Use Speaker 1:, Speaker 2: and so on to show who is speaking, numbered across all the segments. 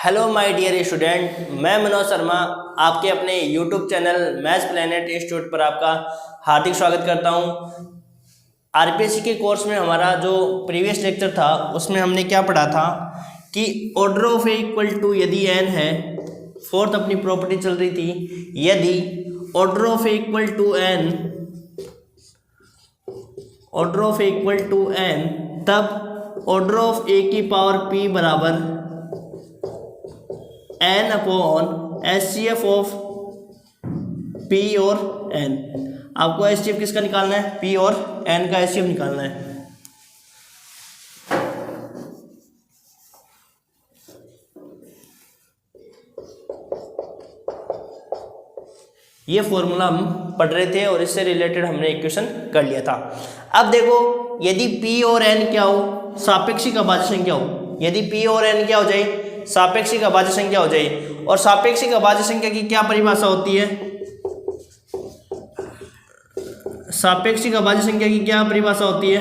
Speaker 1: Hello my dear student, मैं मनोज शर्मा आपके अपने YouTube channel maths planet institute पर आपका हार्दिक स्वागत करता हूं। आरपीएससी के कोर्स में हमारा जो प्रीवियस लेक्चर था उसमें हमने क्या पढ़ा था कि order of A equal to यदि एन है, फोर्थ अपनी प्रॉपर्टी चल रही थी, यदि order of A equal to N, order of A equal to N, तब ऑर्डर ऑफ ए की पावर पी बराबर N upon H C F of P और एन। आपको एच सी एफ किसका निकालना है? पी और एन का एच सी एफ निकालना है। ये फॉर्मूला हम पढ़ रहे थे और इससे रिलेटेड हमने इक्वेशन कर लिया था। अब देखो, यदि पी और एन क्या हो? सापेक्षिक अभाज्य संख्या हो। यदि पी और एन क्या हो जाए? सापेक्षिक अभाज्य संख्या हो जाए। और सापेक्षिक अभाज्य संख्या की क्या परिभाषा होती है? सापेक्षिक अभाज्य संख्या की क्या परिभाषा होती है?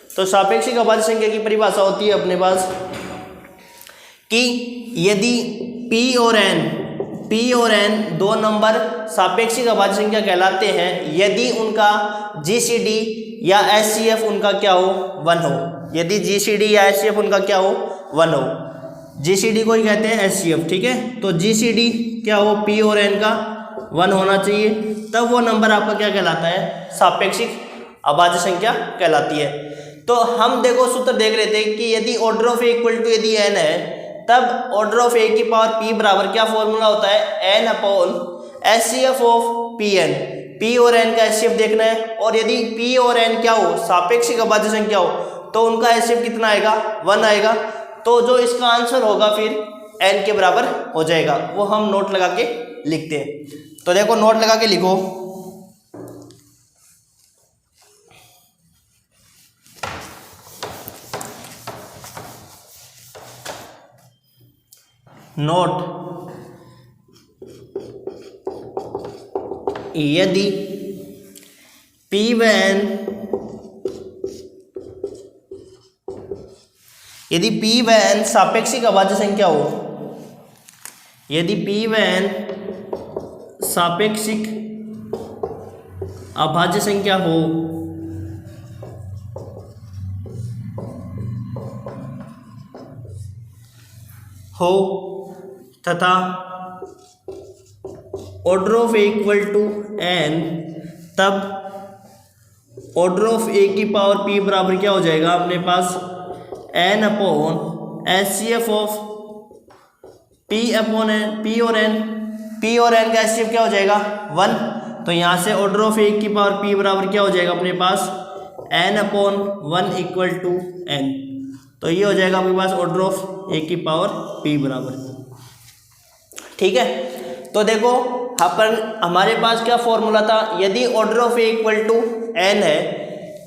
Speaker 1: तो सापेक्षिक अभाज्य संख्या की परिभाषा होती है अपने पास कि यदि P और N दो नंबर सापेक्षिक अभाज्य संख्या कहलाते हैं यदि उनका GCD या HCF उनका क्या हो? 1 हो। यदि GCD या HCF उनका क्या हो? 1 हो। GCD को ही कहते हैं HCF, ठीक है। तो GCD क्या हो? P और N का 1 होना चाहिए, तब वो नंबर आपका क्या कहलाता है? सापेक्षिक अभाज्य संख्या कहलाती है। तो हम देखो सूत्र देख रहे थे कि यदि order of A equal to यदि n है, तब ऑर्डर ऑफ ए की पावर p बराबर क्या फॉर्मूला होता है? n upon H C F of P N. p और n का HCF देखना है, और यदि p और n क्या हो? सापेक्षिक अभाज्य संख्या हो, तो उनका HCF कितना आएगा? 1 आएगा। तो जो इसका आंसर होगा फिर n के बराबर हो जाएगा। वो हम नोट लगा के लिखते हैं। तो देखो, नोट लगा के लिखो, नोट यदि P व N, यदि P व N सापेक्षिक अभाज्य संख्या हो, यदि P व N सापेक्षिक अभाज्य संख्या हो तथा order of A equal to N, तब ऑर्डर ऑफ ए की पावर पी बराबर क्या हो जाएगा अपने पास? N upon H C F of N अपॉन एन। पी और एन का एच सी एफ क्या हो जाएगा? 1। तो यहाँ से ऑर्डर ऑफ ए की पावर पी बराबर क्या हो जाएगा अपने पास? N upon 1 equal to N. तो ये हो जाएगा आपके पास ऑर्डर ऑफ ए की पावर पी बराबर, ठीक है। तो देखो, हमारे पास क्या फॉर्मूला था? यदि order of A equal to N है,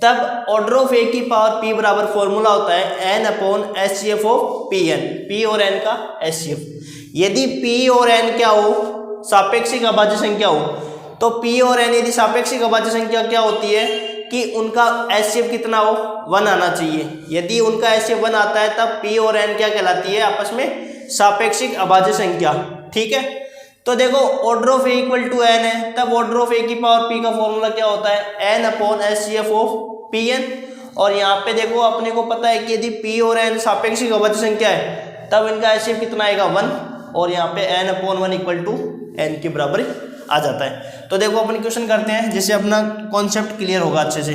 Speaker 1: तब ऑर्डर ऑफ ए की पावर पी बराबर फॉर्मूला होता है N upon H C F of P N. P और एन का एच सी एफ। यदि पी और एन क्या हो? सापेक्षिक अभाज्य संख्या हो, तो पी और एन यदि सापेक्षिक अभाज्य संख्या क्या होती है कि उनका एच सी एफ कितना हो? 1 आना चाहिए। यदि उनका एच सी एफ 1 आता है, तब पी और एन क्या कहलाती है? आपस में सापेक्षिक अभाज्य संख्या, ठीक है। तो देखो, order of A equal to N है, तब ऑर्डर ऑफ ए की पावर पी का फॉर्मूला क्या होता है? N upon H C F of P N. और यहाँ पे देखो, अपने को पता है कि यदि पी और एन सापेक्षिक अभाज्य संख्या है, तब इनका एच सी एफ कितना आएगा? 1। और यहाँ पे N upon 1 equal to N के बराबर आ जाता है। तो देखो, अपन क्वेश्चन करते हैं जिससे अपना कॉन्सेप्ट क्लियर होगा अच्छे से।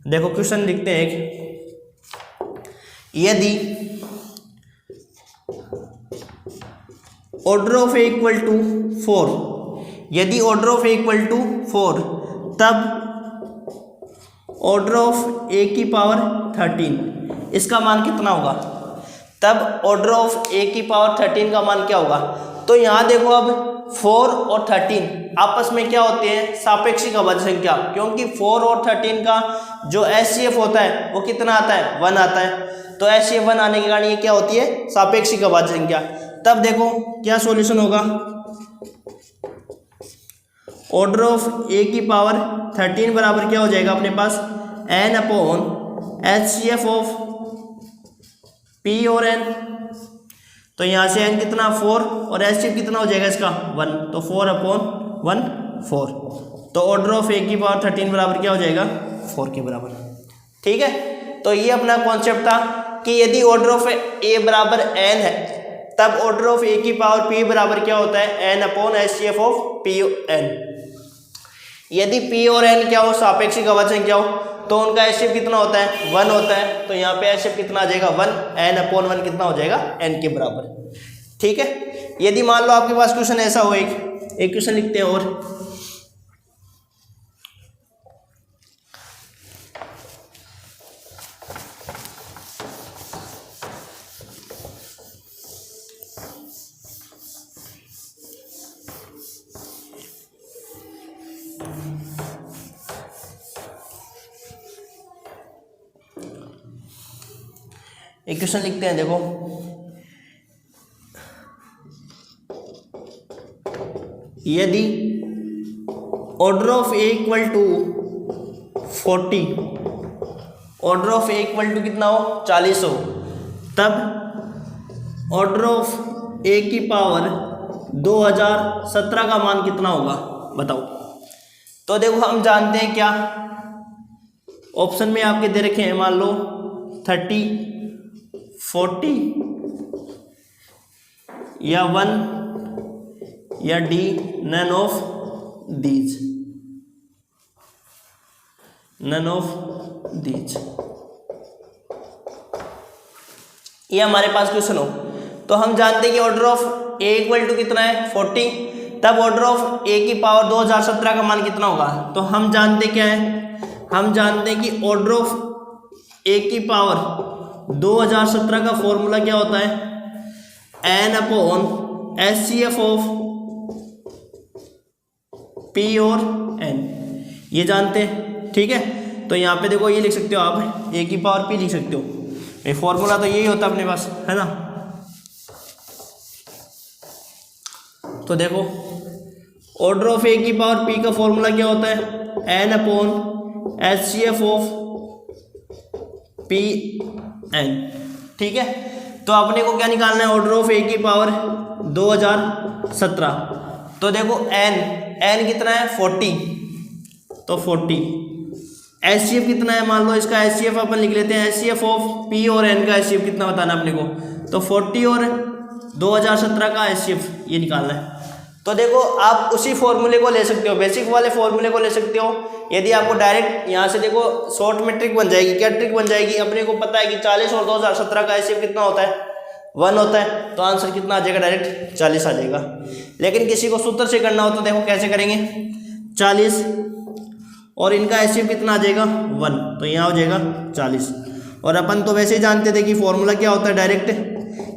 Speaker 1: देखो, क्वेश्चन लिखते हैं एक, यदि order of A equal to 4, यदि order of A equal to 4, तब ऑर्डर ऑफ ए की पावर 13, इसका मान कितना होगा? तब ऑर्डर ऑफ ए की पावर 13 का मान क्या होगा? तो यहाँ देखो, अब 4 और 13 आपस में क्या होते हैं? सापेक्षिक अभाज्य संख्या, क्योंकि 4 और 13 का जो HCF होता है वो कितना आता है? 1 आता है। तो HCF 1 आने के कारण ये क्या होती है? सापेक्षिक अभाज्य संख्या। तब देखो क्या सॉल्यूशन होगा? ऑर्डर ऑफ ए की पावर 13 बराबर क्या हो जाएगा अपने पास? n upon HCF of P और एन, तो यहाँ से एन कितना 4 और एचसीएफ कितना हो जाएगा इसका 1, तो 4/1 4। तो ऑर्डर ऑफ ए की पावर 13 बराबर क्या हो जाएगा 4 के बराबर। ठीक है, तो ये अपना कॉन्सेप्ट था कि यदि ऑर्डर ऑफ ए बराबर एन है तब ऑर्डर ऑफ ए की पावर पी बराबर क्या होता है n/HCF ऑफ पी एन। यदि पी और एन क्या हो सापेक्षिक अभाज्य संख्या हो तो उनका एचसीएफ कितना होता है 1 होता है, तो यहाँ पे एचसीएफ कितना आ जाएगा 1, n/1 कितना हो जाएगा n के बराबर। ठीक है, यदि मान लो आपके पास क्वेश्चन ऐसा हो, एक क्वेश्चन लिखते हैं और एक क्वेश्चन लिखते हैं, देखो यदि order of A equal to 40, order of A equal to कितना हो 40 हो, तब ऑर्डर ऑफ ए की पावर 2017 का मान कितना होगा बताओ। तो देखो हम जानते हैं क्या, ऑप्शन में आपके दे रखे हैं, मान लो 30, 40 या 1 या D none of these, none of these. ये हमारे पास क्वेश्चन हो तो हम जानते हैं कि order of A equal to कितना है 40, तब ऑर्डर ऑफ ए की पावर 2017 का मान कितना होगा। तो हम जानते क्या है, हम जानते हैं कि ऑर्डर ऑफ ए की पावर 2017 का फॉर्मूला क्या होता है n/HCF ऑफ P और N, ये जानते हैं। ठीक है, तो यहाँ पे देखो ये लिख सकते हो आप a की पावर p लिख सकते हो, ये फॉर्मूला तो यही होता है अपने पास, है ना। तो देखो ऑर्डर ऑफ a की पावर p का फॉर्मूला क्या होता है n/HCF ऑफ P N। ठीक है, तो अपने को क्या निकालना है ऑर्डर ऑफ ए की पावर 2017। तो देखो n कितना है 40, तो 40 एचसीएफ कितना है, मान लो इसका एचसीएफ अपन लिख लेते हैं, एचसीएफ ऑफ पी और एन का एचसीएफ कितना बताना अपने को, तो 40 और 2017 का एचसीएफ ये निकालना है। तो देखो आप उसी फॉर्मूले को ले सकते हो, बेसिक वाले फॉर्मूले को ले सकते हो। यदि आपको डायरेक्ट यहाँ से देखो शॉर्ट में ट्रिक बन जाएगी, क्या ट्रिक बन जाएगी, अपने को पता है कि 40 और 2017 का एचसीएफ कितना होता है 1 होता है, तो आंसर कितना आ जाएगा डायरेक्ट 40 आ जाएगा। लेकिन किसी को सूत्र से करना हो तो देखो कैसे करेंगे, 40 और इनका एचसीएफ कितना आ जाएगा 1, तो यहाँ हो जाएगा 40। और अपन तो वैसे ही जानते थे कि फॉर्मूला क्या होता है डायरेक्ट,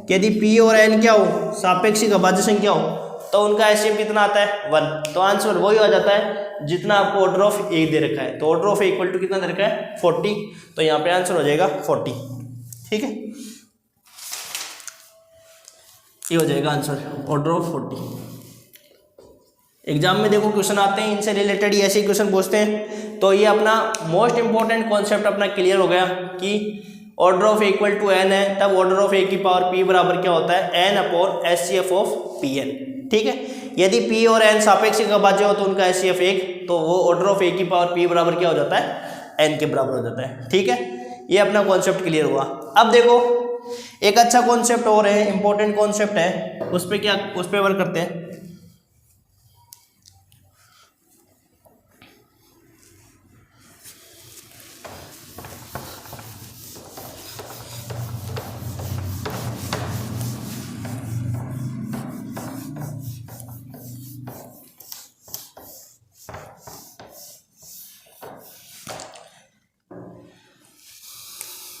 Speaker 1: कि यदि पी और एन क्या हो सापेक्षिक अभाज्य संख्या हो तो उनका एचसीएफ कितना आता है 1, तो आंसर वही आ जाता है जितना आपको ऑर्डर ऑफ ए दे रखा है। तो order of A equal to कितना दे रखा है 40, तो यहाँ पे आंसर हो जाएगा 40। ठीक है, ये हो जाएगा आंसर ऑर्डर ऑफ 40। एग्जाम में देखो क्वेश्चन आते हैं इनसे रिलेटेड, ऐसे ही क्वेश्चन पूछते हैं। तो ये अपना मोस्ट इंपॉर्टेंट कॉन्सेप्ट अपना क्लियर हो गया कि order of equal to N है, तब ऑर्डर ऑफ ए की पावर पी बराबर क्या होता है n/HCF ऑफ पी एन। ठीक है, यदि p और n सापेक्षिक अभाज्य हो तो उनका HCF 1, तो वो ऑर्डर ऑफ ए की पावर p बराबर क्या हो जाता है n के बराबर हो जाता है। ठीक है, ये अपना कॉन्सेप्ट क्लियर हुआ। अब देखो एक अच्छा कॉन्सेप्ट और है, इंपॉर्टेंट कॉन्सेप्ट है, उस पर वर्क करते हैं।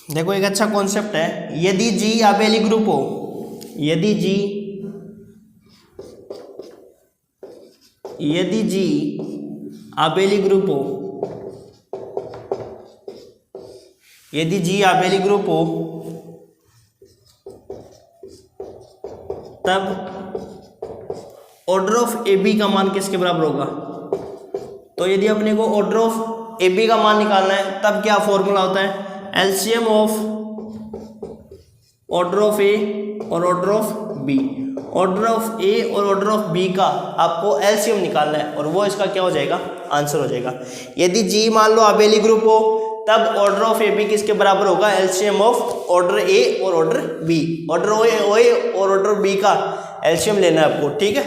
Speaker 1: देखो एक अच्छा कॉन्सेप्ट है, यदि G आबेली ग्रुप हो, यदि G आबेली ग्रुप हो, यदि G आबेली ग्रुप हो तब ऑर्डर ऑफ ए बी का मान किसके बराबर होगा। तो यदि अपने को ऑर्डर ऑफ ए बी का मान निकालना है तब क्या फॉर्मूला होता है, LCM of order of A और order of B. Order of A और ऑर्डर ऑफ बी का आपको एलसीएम निकालना है और वो इसका क्या हो जाएगा, आंसर हो जाएगा। यदि जी मान लो अबेली ग्रुप हो तब ऑर्डर ऑफ ए बी किसके बराबर होगा, एलसीएम ऑफ ऑर्डर ए और ऑर्डर बी। ऑर्डर ओ ए और ऑर्डर बी का एलसीएम लेना है आपको, ठीक है।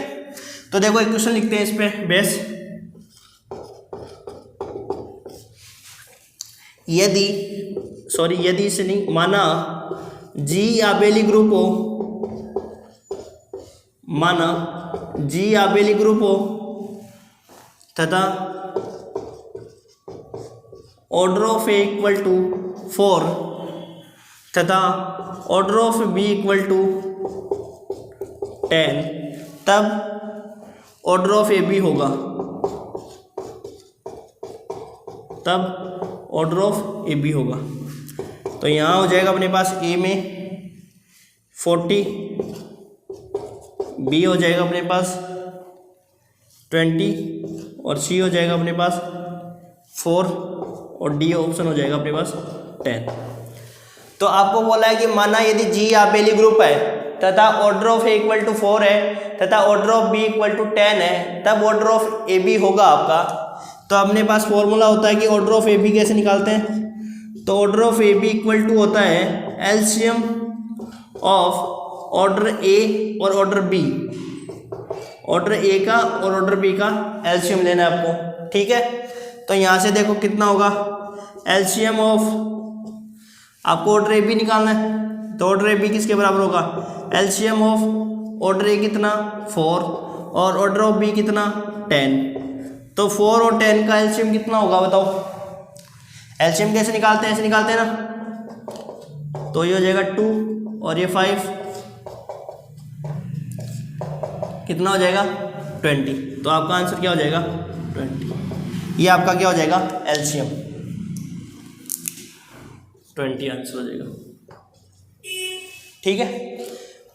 Speaker 1: तो देखो एक क्वेश्चन लिखते हैं इस पे बेस। यदि से नहीं माना जी आबेली ग्रुप हो, माना जी आबेली ग्रुप हो तथा order of A equal to 4 तथा order of B equal to 10, तब ऑर्डर ऑफ ए बी होगा, तब ऑर्डर ऑफ ए बी होगा। तो यहाँ हो जाएगा अपने पास ए में 40, बी हो जाएगा अपने पास 20 और सी हो जाएगा अपने पास 4 और डी ऑप्शन हो जाएगा अपने पास 10। तो आपको बोला है कि माना यदि जी आबेली ग्रुप है तथा order of A equal to 4 है तथा order of B equal to 10 है, तब ऑर्डर ऑफ ए बी होगा आपका। तो अपने पास फॉर्मूला होता है कि ऑर्डर ऑफ ए बी कैसे निकालते हैं। तो order of A B equal to होता है एलसीएम ऑफ ऑर्डर ए और ऑर्डर बी। ऑर्डर ए का और ऑर्डर बी का एलसीएम लेना है आपको, ठीक है। तो यहाँ से देखो कितना होगा, एलसीएम ऑफ आपको ऑर्डर ए बी निकालना है। तो ऑर्डर ए बी किसके बराबर होगा, एलसीएम ऑफ ऑर्डर ए कितना 4 और ऑर्डर ऑफ बी कितना 10। तो 4 और 10 का एलसीएम कितना होगा बताओ। एलसीएम कैसे निकालते हैं, ऐसे निकालते हैं ना। तो ये हो जाएगा 2 और ये 5, कितना हो जाएगा 20। तो आपका आंसर क्या हो जाएगा 20। ये आपका क्या हो जाएगा एलसीएम 20 आंसर हो जाएगा, ठीक है।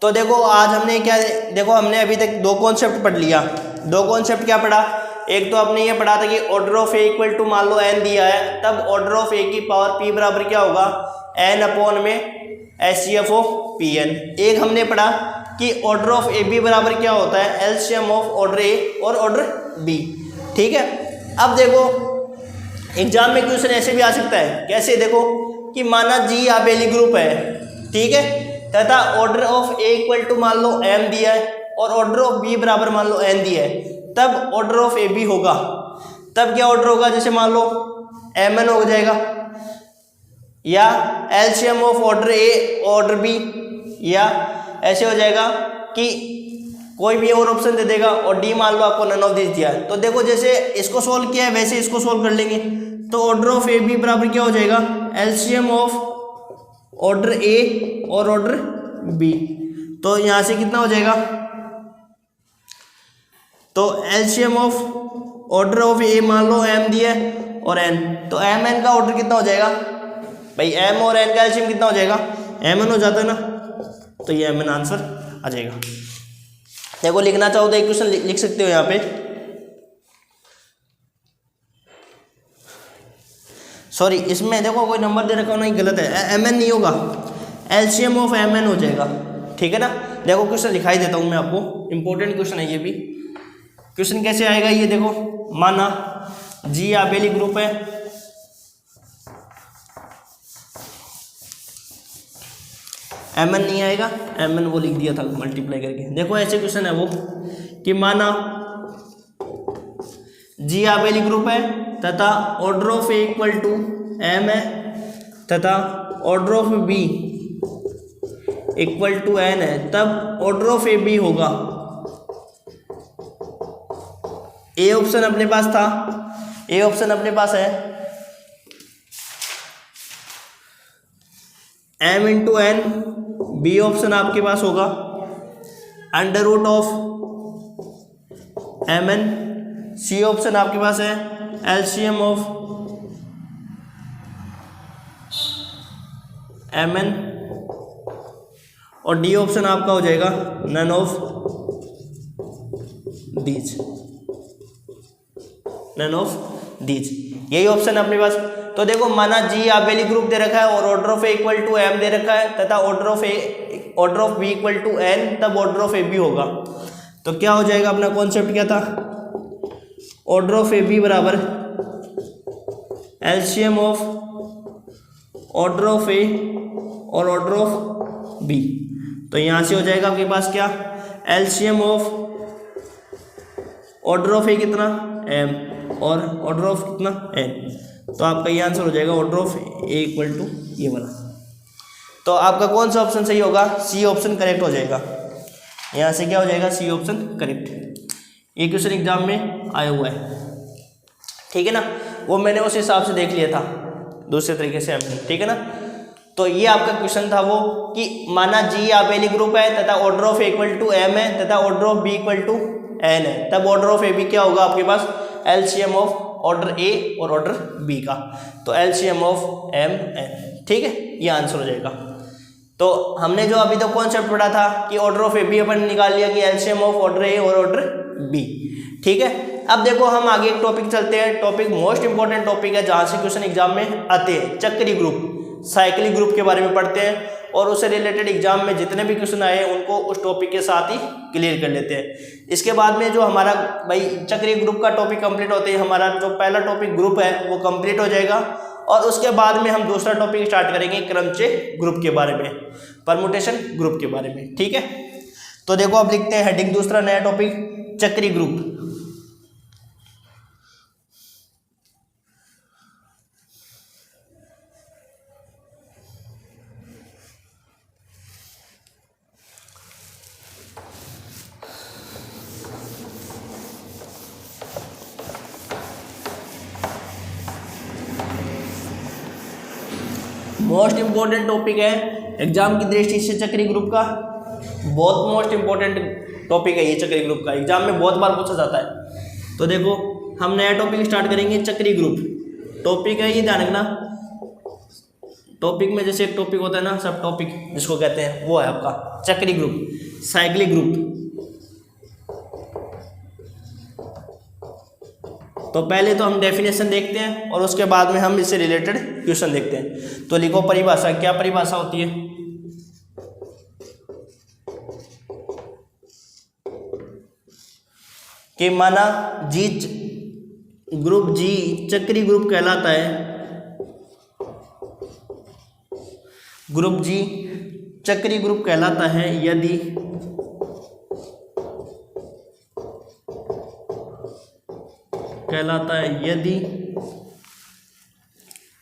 Speaker 1: तो देखो आज हमने क्या, देखो हमने अभी तक दो कॉन्सेप्ट पढ़ लिया। दो कॉन्सेप्ट क्या पढ़ा, एक तो आपने ये पढ़ा था कि order of A equal to मान लो एन दिया है, तब ऑर्डर ऑफ ए की पावर पी बराबर क्या होगा, एन अपॉन में H C F of P N. एक हमने पढ़ा कि ऑर्डर ऑफ ए बी बराबर क्या होता है, एलसीएम ऑफ ऑर्डर ए और ऑर्डर बी, ठीक है। अब देखो एग्जाम में क्वेश्चन ऐसे भी आ सकता है, कैसे देखो कि माना जी आबेली ग्रुप है, ठीक है, तथा order of A equal to मान लो एम दिया है और ऑर्डर ऑफ बी बराबर मान लो एन दिया है, तब ऑर्डर ऑफ ए बी होगा। तब क्या ऑर्डर होगा, जैसे मान लो एम एन हो जाएगा, या LCM of order A order B, या ऐसे हो जाएगा कि कोई भी और ऑप्शन दे देगा और डी मान लो आपको नन ऑफ दिस दिया है। तो देखो जैसे इसको सोल्व किया है वैसे इसको सोल्व कर लेंगे। तो ऑर्डर ऑफ ए बी बराबर क्या हो जाएगा, एलसीएम ऑफ ऑर्डर ए और ऑर्डर बी। तो यहाँ से कितना हो जाएगा, तो एलसीएम ऑफ ऑर्डर ऑफ ए मान लो एम दिया है और एन, तो एम एन का ऑर्डर कितना हो जाएगा भाई, एम और एन का एलसीएम कितना हो जाएगा, एम एन हो जाता है ना। तो ये एम एन आंसर आ जाएगा। देखो लिखना चाहो तो एक क्वेश्चन लिख सकते हो यहाँ पे, सॉरी इसमें देखो कोई नंबर दे रखा हो नहीं, गलत है, एम एन नहीं होगा, एलसीएम ऑफ एम एन हो जाएगा, ठीक है ना। देखो क्वेश्चन दिखाई देता हूँ मैं आपको, इंपॉर्टेंट क्वेश्चन है ये भी। क्वेश्चन कैसे आएगा ये देखो, माना जी आबेली ग्रुप है, एम एन नहीं आएगा, एम एन वो लिख दिया था मल्टीप्लाई करके। देखो ऐसे क्वेश्चन है वो कि माना जी आबेली ग्रुप है तथा order of A equal to M है तथा order of B equal to N है, तब ऑर्डर ऑफ ए बी होगा। ए ऑप्शन अपने पास था, ए ऑप्शन अपने पास है m into N, B option आपके पास होगा under root of M N, C option आपके पास है एलसीएम ऑफ एम एन और डी ऑप्शन आपका हो जाएगा none of these, none of these, यही ऑप्शन है अपने पास। तो तो देखो माना जी आबेली ग्रुप दे रखा है और order of A equal to M दे रखा है तथा order of B equal to N, तब ऑर्डर ऑफ ए बी होगा। तो क्या हो जाएगा, अपना कॉन्सेप्ट क्या था, ऑर्डर ऑफ ए बी बराबर LCM of order of A और ऑर्डर ऑफ बी। तो यहां से हो जाएगा आपके पास क्या, एलसीएम ऑफ ऑर्डर ऑफ ए कितना एम और ऑर्डर ऑफ कितना एन। तो आपका ये आंसर हो जाएगा order of A equal to ये वाला। तो आपका कौन सा ऑप्शन सही होगा, सी ऑप्शन करेक्ट हो जाएगा। यहाँ से क्या हो जाएगा, सी ऑप्शन करेक्ट। ये क्वेश्चन एग्जाम में आया हुआ है, ठीक है ना, वो मैंने उस हिसाब से देख लिया था दूसरे तरीके से हमने, ठीक है ना। तो ये आपका क्वेश्चन था वो कि माना जी आबेली ग्रुप है तथा order of A equal to M है तथा order of B equal to N है, तब ऑर्डर ऑफ ए बी क्या होगा आपके पास, एलसीएम ऑफ ऑर्डर ए और ऑर्डर बी का। तो एलसीएम ऑफ एम एन, ठीक है, ये आंसर हो जाएगा। तो हमने जो अभी तक कॉन्सेप्ट पढ़ा था कि ऑर्डर ऑफ ए बी अपन निकाल लिया कि एलसीएम ऑफ ऑर्डर ए और ऑर्डर बी, ठीक है। अब देखो हम आगे एक टॉपिक चलते हैं, टॉपिक मोस्ट इंपॉर्टेंट टॉपिक है जहां से क्वेश्चन एग्जाम में आते हैं, चक्री ग्रुप, साइक्लिक ग्रुप के बारे में पढ़ते हैं और उससे रिलेटेड एग्जाम में जितने भी क्वेश्चन आए उनको उस टॉपिक के साथ ही क्लियर कर लेते हैं। इसके बाद में जो हमारा भाई चक्रीय ग्रुप का टॉपिक कंप्लीट होते ही हमारा जो पहला टॉपिक ग्रुप है वो कंप्लीट हो जाएगा और उसके बाद में हम दूसरा टॉपिक स्टार्ट करेंगे क्रमचय ग्रुप के बारे में, परमुटेशन ग्रुप के बारे में, ठीक है। तो देखो अब लिखते हैं हेडिंग दूसरा नया टॉपिक चक्रीय ग्रुप। मोस्ट इंपॉर्टेंट टॉपिक है एग्जाम की दृष्टि से, चक्रीय ग्रुप का बहुत मोस्ट इंपॉर्टेंट टॉपिक है ये। चक्रीय ग्रुप का एग्जाम में बहुत बार पूछा जाता है। तो देखो हम नया टॉपिक स्टार्ट करेंगे चक्रीय ग्रुप। टॉपिक है ये, ध्यान रखना, टॉपिक में जैसे एक टॉपिक होता है ना, सब टॉपिक जिसको कहते हैं वो है आपका चक्रीय ग्रुप, साइक्लिक ग्रुप। तो पहले तो हम डेफिनेशन देखते हैं और उसके बाद में हम इससे रिलेटेड क्वेश्चन देखते हैं। तो लिखो परिभाषा, क्या परिभाषा होती है, कि माना जी ग्रुप जी चक्रीय ग्रुप कहलाता है, ग्रुप जी चक्रीय ग्रुप कहलाता है यदि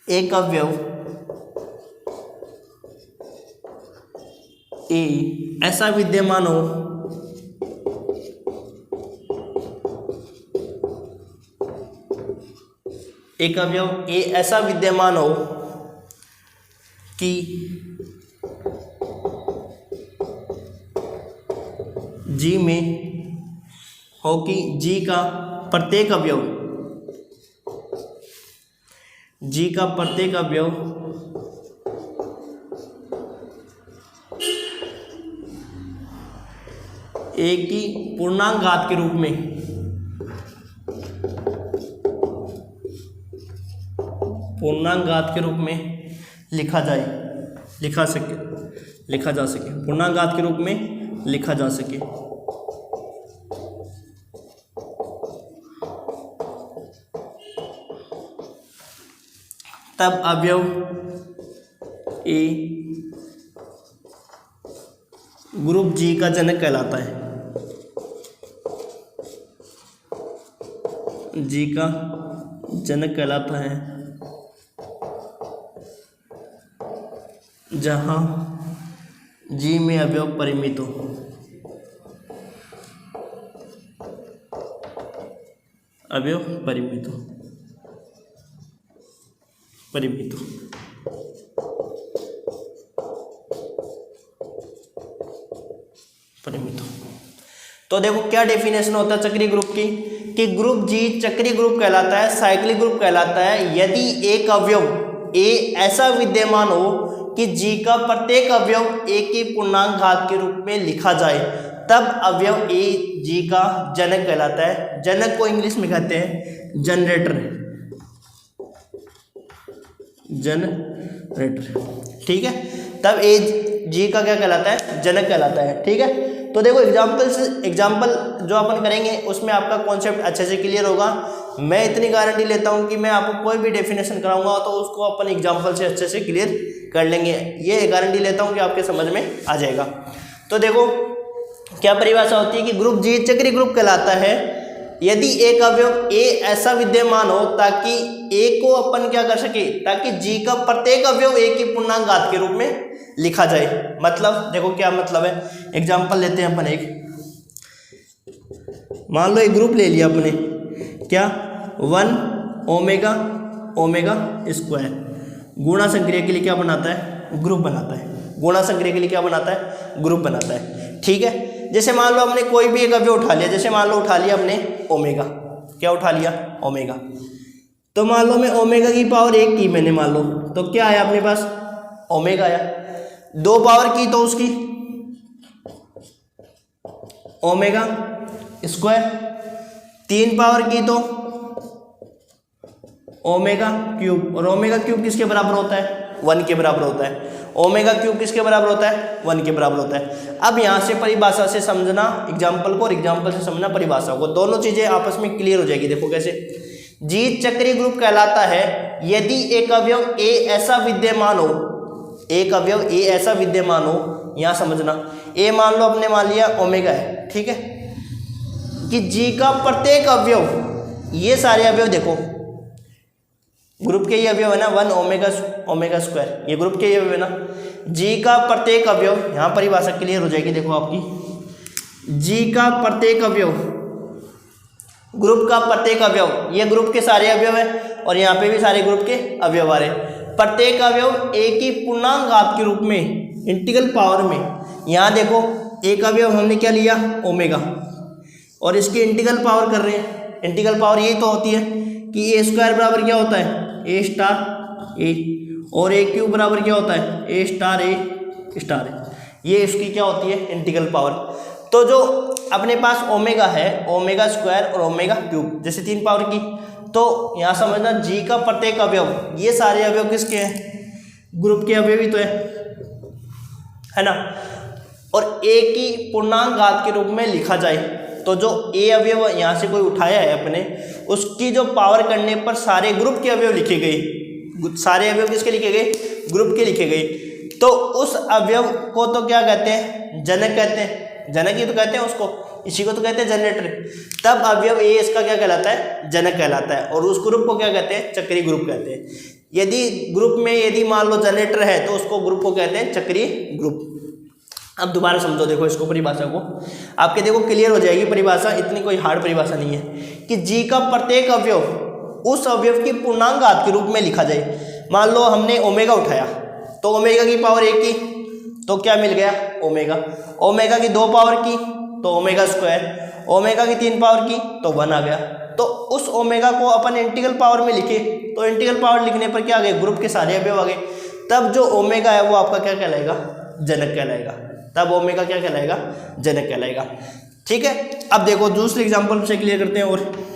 Speaker 1: एक अवयव ए ऐसा विद्यमान हो कि जी में हो कि जी का प्रत्येक अवयव एक ही पूर्णांक घात के रूप में लिखा जा सके पूर्णांक घात के रूप में लिखा जा सके। तब अवयव ए ग्रुप जी का जनक कहलाता है, जी का जनक कहलाता है जहां जी में अवयव परिमित हो। तो देखो क्या डेफिनेशन होता है चक्रीय ग्रुप की, कि ग्रुप जी चक्रीय ग्रुप कहलाता है, साइक्लिक ग्रुप कहलाता है यदि एक अवयव ए ऐसा विद्यमान हो कि जी का प्रत्येक अवयव एक ही पूर्णांक घात के रूप में लिखा जाए, तब अवयव ए जी का जनक कहलाता है। जनक को इंग्लिश में कहते हैं जनरेटर। जनरेटर, ठीक है। तब ए जी का क्या कहलाता है, जनक कहलाता है, ठीक है। तो देखो एग्जाम्पल जो अपन करेंगे उसमें आपका कॉन्सेप्ट अच्छे से क्लियर होगा। मैं इतनी गारंटी लेता हूँ कि मैं आपको कोई भी डेफिनेशन कराऊंगा तो उसको अपन एग्जाम्पल से अच्छे से क्लियर कर लेंगे, ये गारंटी लेता हूँ कि आपके समझ में आ जाएगा। तो देखो क्या परिभाषा होती है कि ग्रुप जी चक्रीय ग्रुप कहलाता है यदि एक अवयव ए ऐसा विद्यमान हो ताकि ए को अपन क्या कर सके, ताकि जी का प्रत्येक अवयव ए की पूर्णांक घात के रूप में लिखा जाए। मतलब देखो क्या मतलब है, एग्जाम्पल लेते हैं अपन एक, मान लो एक ग्रुप ले लिया अपने, क्या 1 ओमेगा ओमेगा स्क्वायर गुणा संक्रिया के लिए क्या बनाता है, ग्रुप बनाता है। गुणा संक्रिया के लिए क्या बनाता है, ग्रुप बनाता है, ठीक है। जैसे मान लो हमने कोई भी एक अवयव उठा लिया, जैसे मान लो उठा लिया हमने ओमेगा, क्या उठा लिया, ओमेगा। तो मान लो मैं ओमेगा की पावर 1 की मैंने, मान लो तो क्या आया अपने पास, ओमेगा आया। 2 पावर की तो उसकी ओमेगा स्क्वायर, 3 पावर की तो ओमेगा क्यूब, और ओमेगा क्यूब किसके बराबर होता है, 1 के बराबर होता है। ओमेगा क्यूब किसके बराबर होता है, 1 के बराबर होता है। अब यहाँ से परिभाषा से समझना एग्जाम्पल को और एग्जाम्पल से समझना परिभाषा को, दोनों चीजें आपस में क्लियर हो जाएगी। देखो कैसे, जी चक्रीय ग्रुप कहलाता है यदि एक अवयव ए ऐसा विद्यमान हो, एक अवयव ए ऐसा विद्यमान हो, यहाँ समझना, ए मान लो अपने मान लिया ओमेगा है, ठीक है, कि जी का प्रत्येक अवयव, ये सारे अवयव देखो ग्रुप के ये अवयव है ना, 1 ओमेगा स्क्वायर, ये ग्रुप के ये अवयव है ना, जी का प्रत्येक अवयव, यहाँ परिभाषा क्लियर हो जाएगी देखो आपकी, जी का प्रत्येक अवयव, ग्रुप का प्रत्येक अवयव, ये ग्रुप के सारे अवयव है और यहाँ पे भी सारे ग्रुप के अवयव आ रहे, प्रत्येक अवयव ए की पूर्णांक घात के रूप में इंटीग्रल पावर में, यहाँ देखो एक अवयव हमने क्या लिया, ओमेगा, और इसकी इंटीग्रल पावर कर रहे हैं। इंटीग्रल पावर यही तो होती है कि ए स्क्वायर बराबर क्या होता है, ए स्टार ए, और ए क्यूब बराबर क्या होता है, ए स्टार ए, ये इसकी क्या होती है, इंटीग्रल पावर। तो जो अपने पास ओमेगा है, ओमेगा स्क्वायर और ओमेगा क्यूब, जैसे 3 पावर की, तो यहाँ समझना जी का प्रत्येक अवयव, ये सारे अवयव किसके हैं, ग्रुप के अवयव ही तो है ना, और ए की पूर्णांक घात के रूप में लिखा जाए। तो जो ए अवयव यहाँ से कोई उठाया है अपने, उसकी जो पावर करने पर सारे ग्रुप के अवयव लिखे गए, सारे अवयव किसके लिखे गए, ग्रुप के लिखे गए, तो उस अवयव को तो क्या कहते हैं, जनक कहते हैं, जनक ही तो कहते हैं उसको, इसी को तो कहते हैं जनरेटर। तब अवयव ए इसका क्या कहलाता है, जनक कहलाता है, और उस ग्रुप को क्या कहते हैं, चक्रीय ग्रुप कहते हैं। यदि ग्रुप में यदि मान लो जनरेटर है तो उसको ग्रुप को कहते हैं चक्रीय ग्रुप। अब दोबारा समझो, देखो इसको परिभाषा को, आपके देखो क्लियर हो जाएगी परिभाषा, इतनी कोई हार्ड परिभाषा नहीं है, कि जी का प्रत्येक अवयव उस अवयव की पूर्णांक घात के रूप में लिखा जाए। मान लो हमने ओमेगा उठाया, तो ओमेगा की पावर 1 की तो क्या मिल गया, ओमेगा, ओमेगा की 2 पावर की तो ओमेगा स्क्वायर, ओमेगा की 3 पावर की तो 1 आ गया। तो उस ओमेगा को अपन इंटीग्रल पावर में लिखे, तो इंटीग्रल पावर लिखने पर क्या आ गए, ग्रुप के सारे अवयव आ गए। तब जो ओमेगा है वो आपका क्या कहलाएगा, जनक कहलाएगा। तब ओमेगा क्या कहलाएगा, जनक कहलाएगा, ठीक है। अब देखो दूसरे एग्जांपल से क्लियर करते हैं। और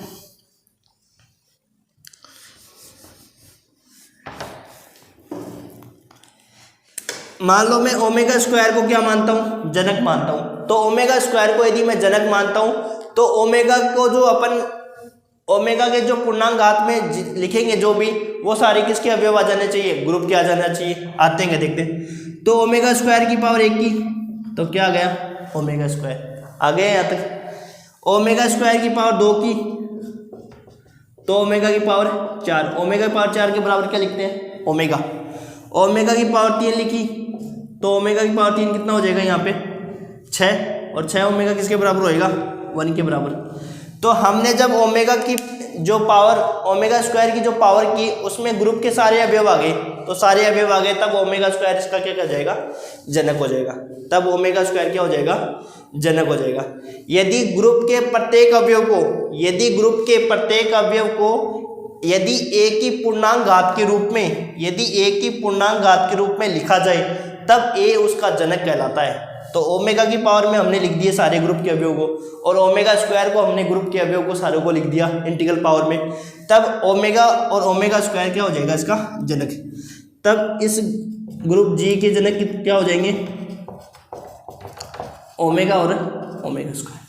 Speaker 1: मान लो मैं ओमेगा स्क्वायर को क्या मानता हूं, जनक मानता हूं। तो ओमेगा स्क्वायर को यदि मैं जनक मानता हूं तो ओमेगा को जो अपन ओमेगा के जो पूर्णांक घात में लिखेंगे जो भी, वो सारे किसके अवयव आ जाने चाहिए, ग्रुप के आ जाना चाहिए। आते हैं देखते हैं। तो ओमेगा स्क्वायर की पावर 1 की तो क्या आ गया, ओमेगा स्क्वायर आ गया यहाँ तक। ओमेगा स्क्वायर की पावर 2 की तो ओमेगा की पावर 4, ओमेगा की पावर 4 के बराबर क्या लिखते हैं, ओमेगा। ओमेगा की पावर 3 लिखी तो ओमेगा की पावर 3 कितना हो जाएगा यहाँ पे 6, और 6 ओमेगा किसके बराबर होएगा, 1 के बराबर। तो हमने जब ओमेगा की जो पावर, ओमेगा स्क्वायर की जो पावर की, उसमें ग्रुप के सारे अवयव आ गए, तो सारे अवयव आ गए, तब ओमेगा स्क्वायर इसका क्या हो जाएगा, जनक हो जाएगा। तब ओमेगा स्क्वायर क्या हो जाएगा, जनक हो जाएगा। यदि ग्रुप के प्रत्येक अवयव को, यदि ग्रुप के प्रत्येक अवयव को यदि a की पूर्णांक घात के रूप में, यदि a की पूर्णांक घात के रूप में लिखा जाए तब a उसका जनक कहलाता है। तो ओमेगा की पावर में हमने लिख दिए सारे ग्रुप के अवयव को, और ओमेगा स्क्वायर को हमने ग्रुप के अवयव को सारों को लिख दिया इंटीग्रल पावर में। तब ओमेगा और ओमेगा स्क्वायर क्या हो जाएगा, इसका जनक। तब इस ग्रुप जी के जनक क्या हो जाएंगे, ओमेगा और ओमेगा स्क्वायर,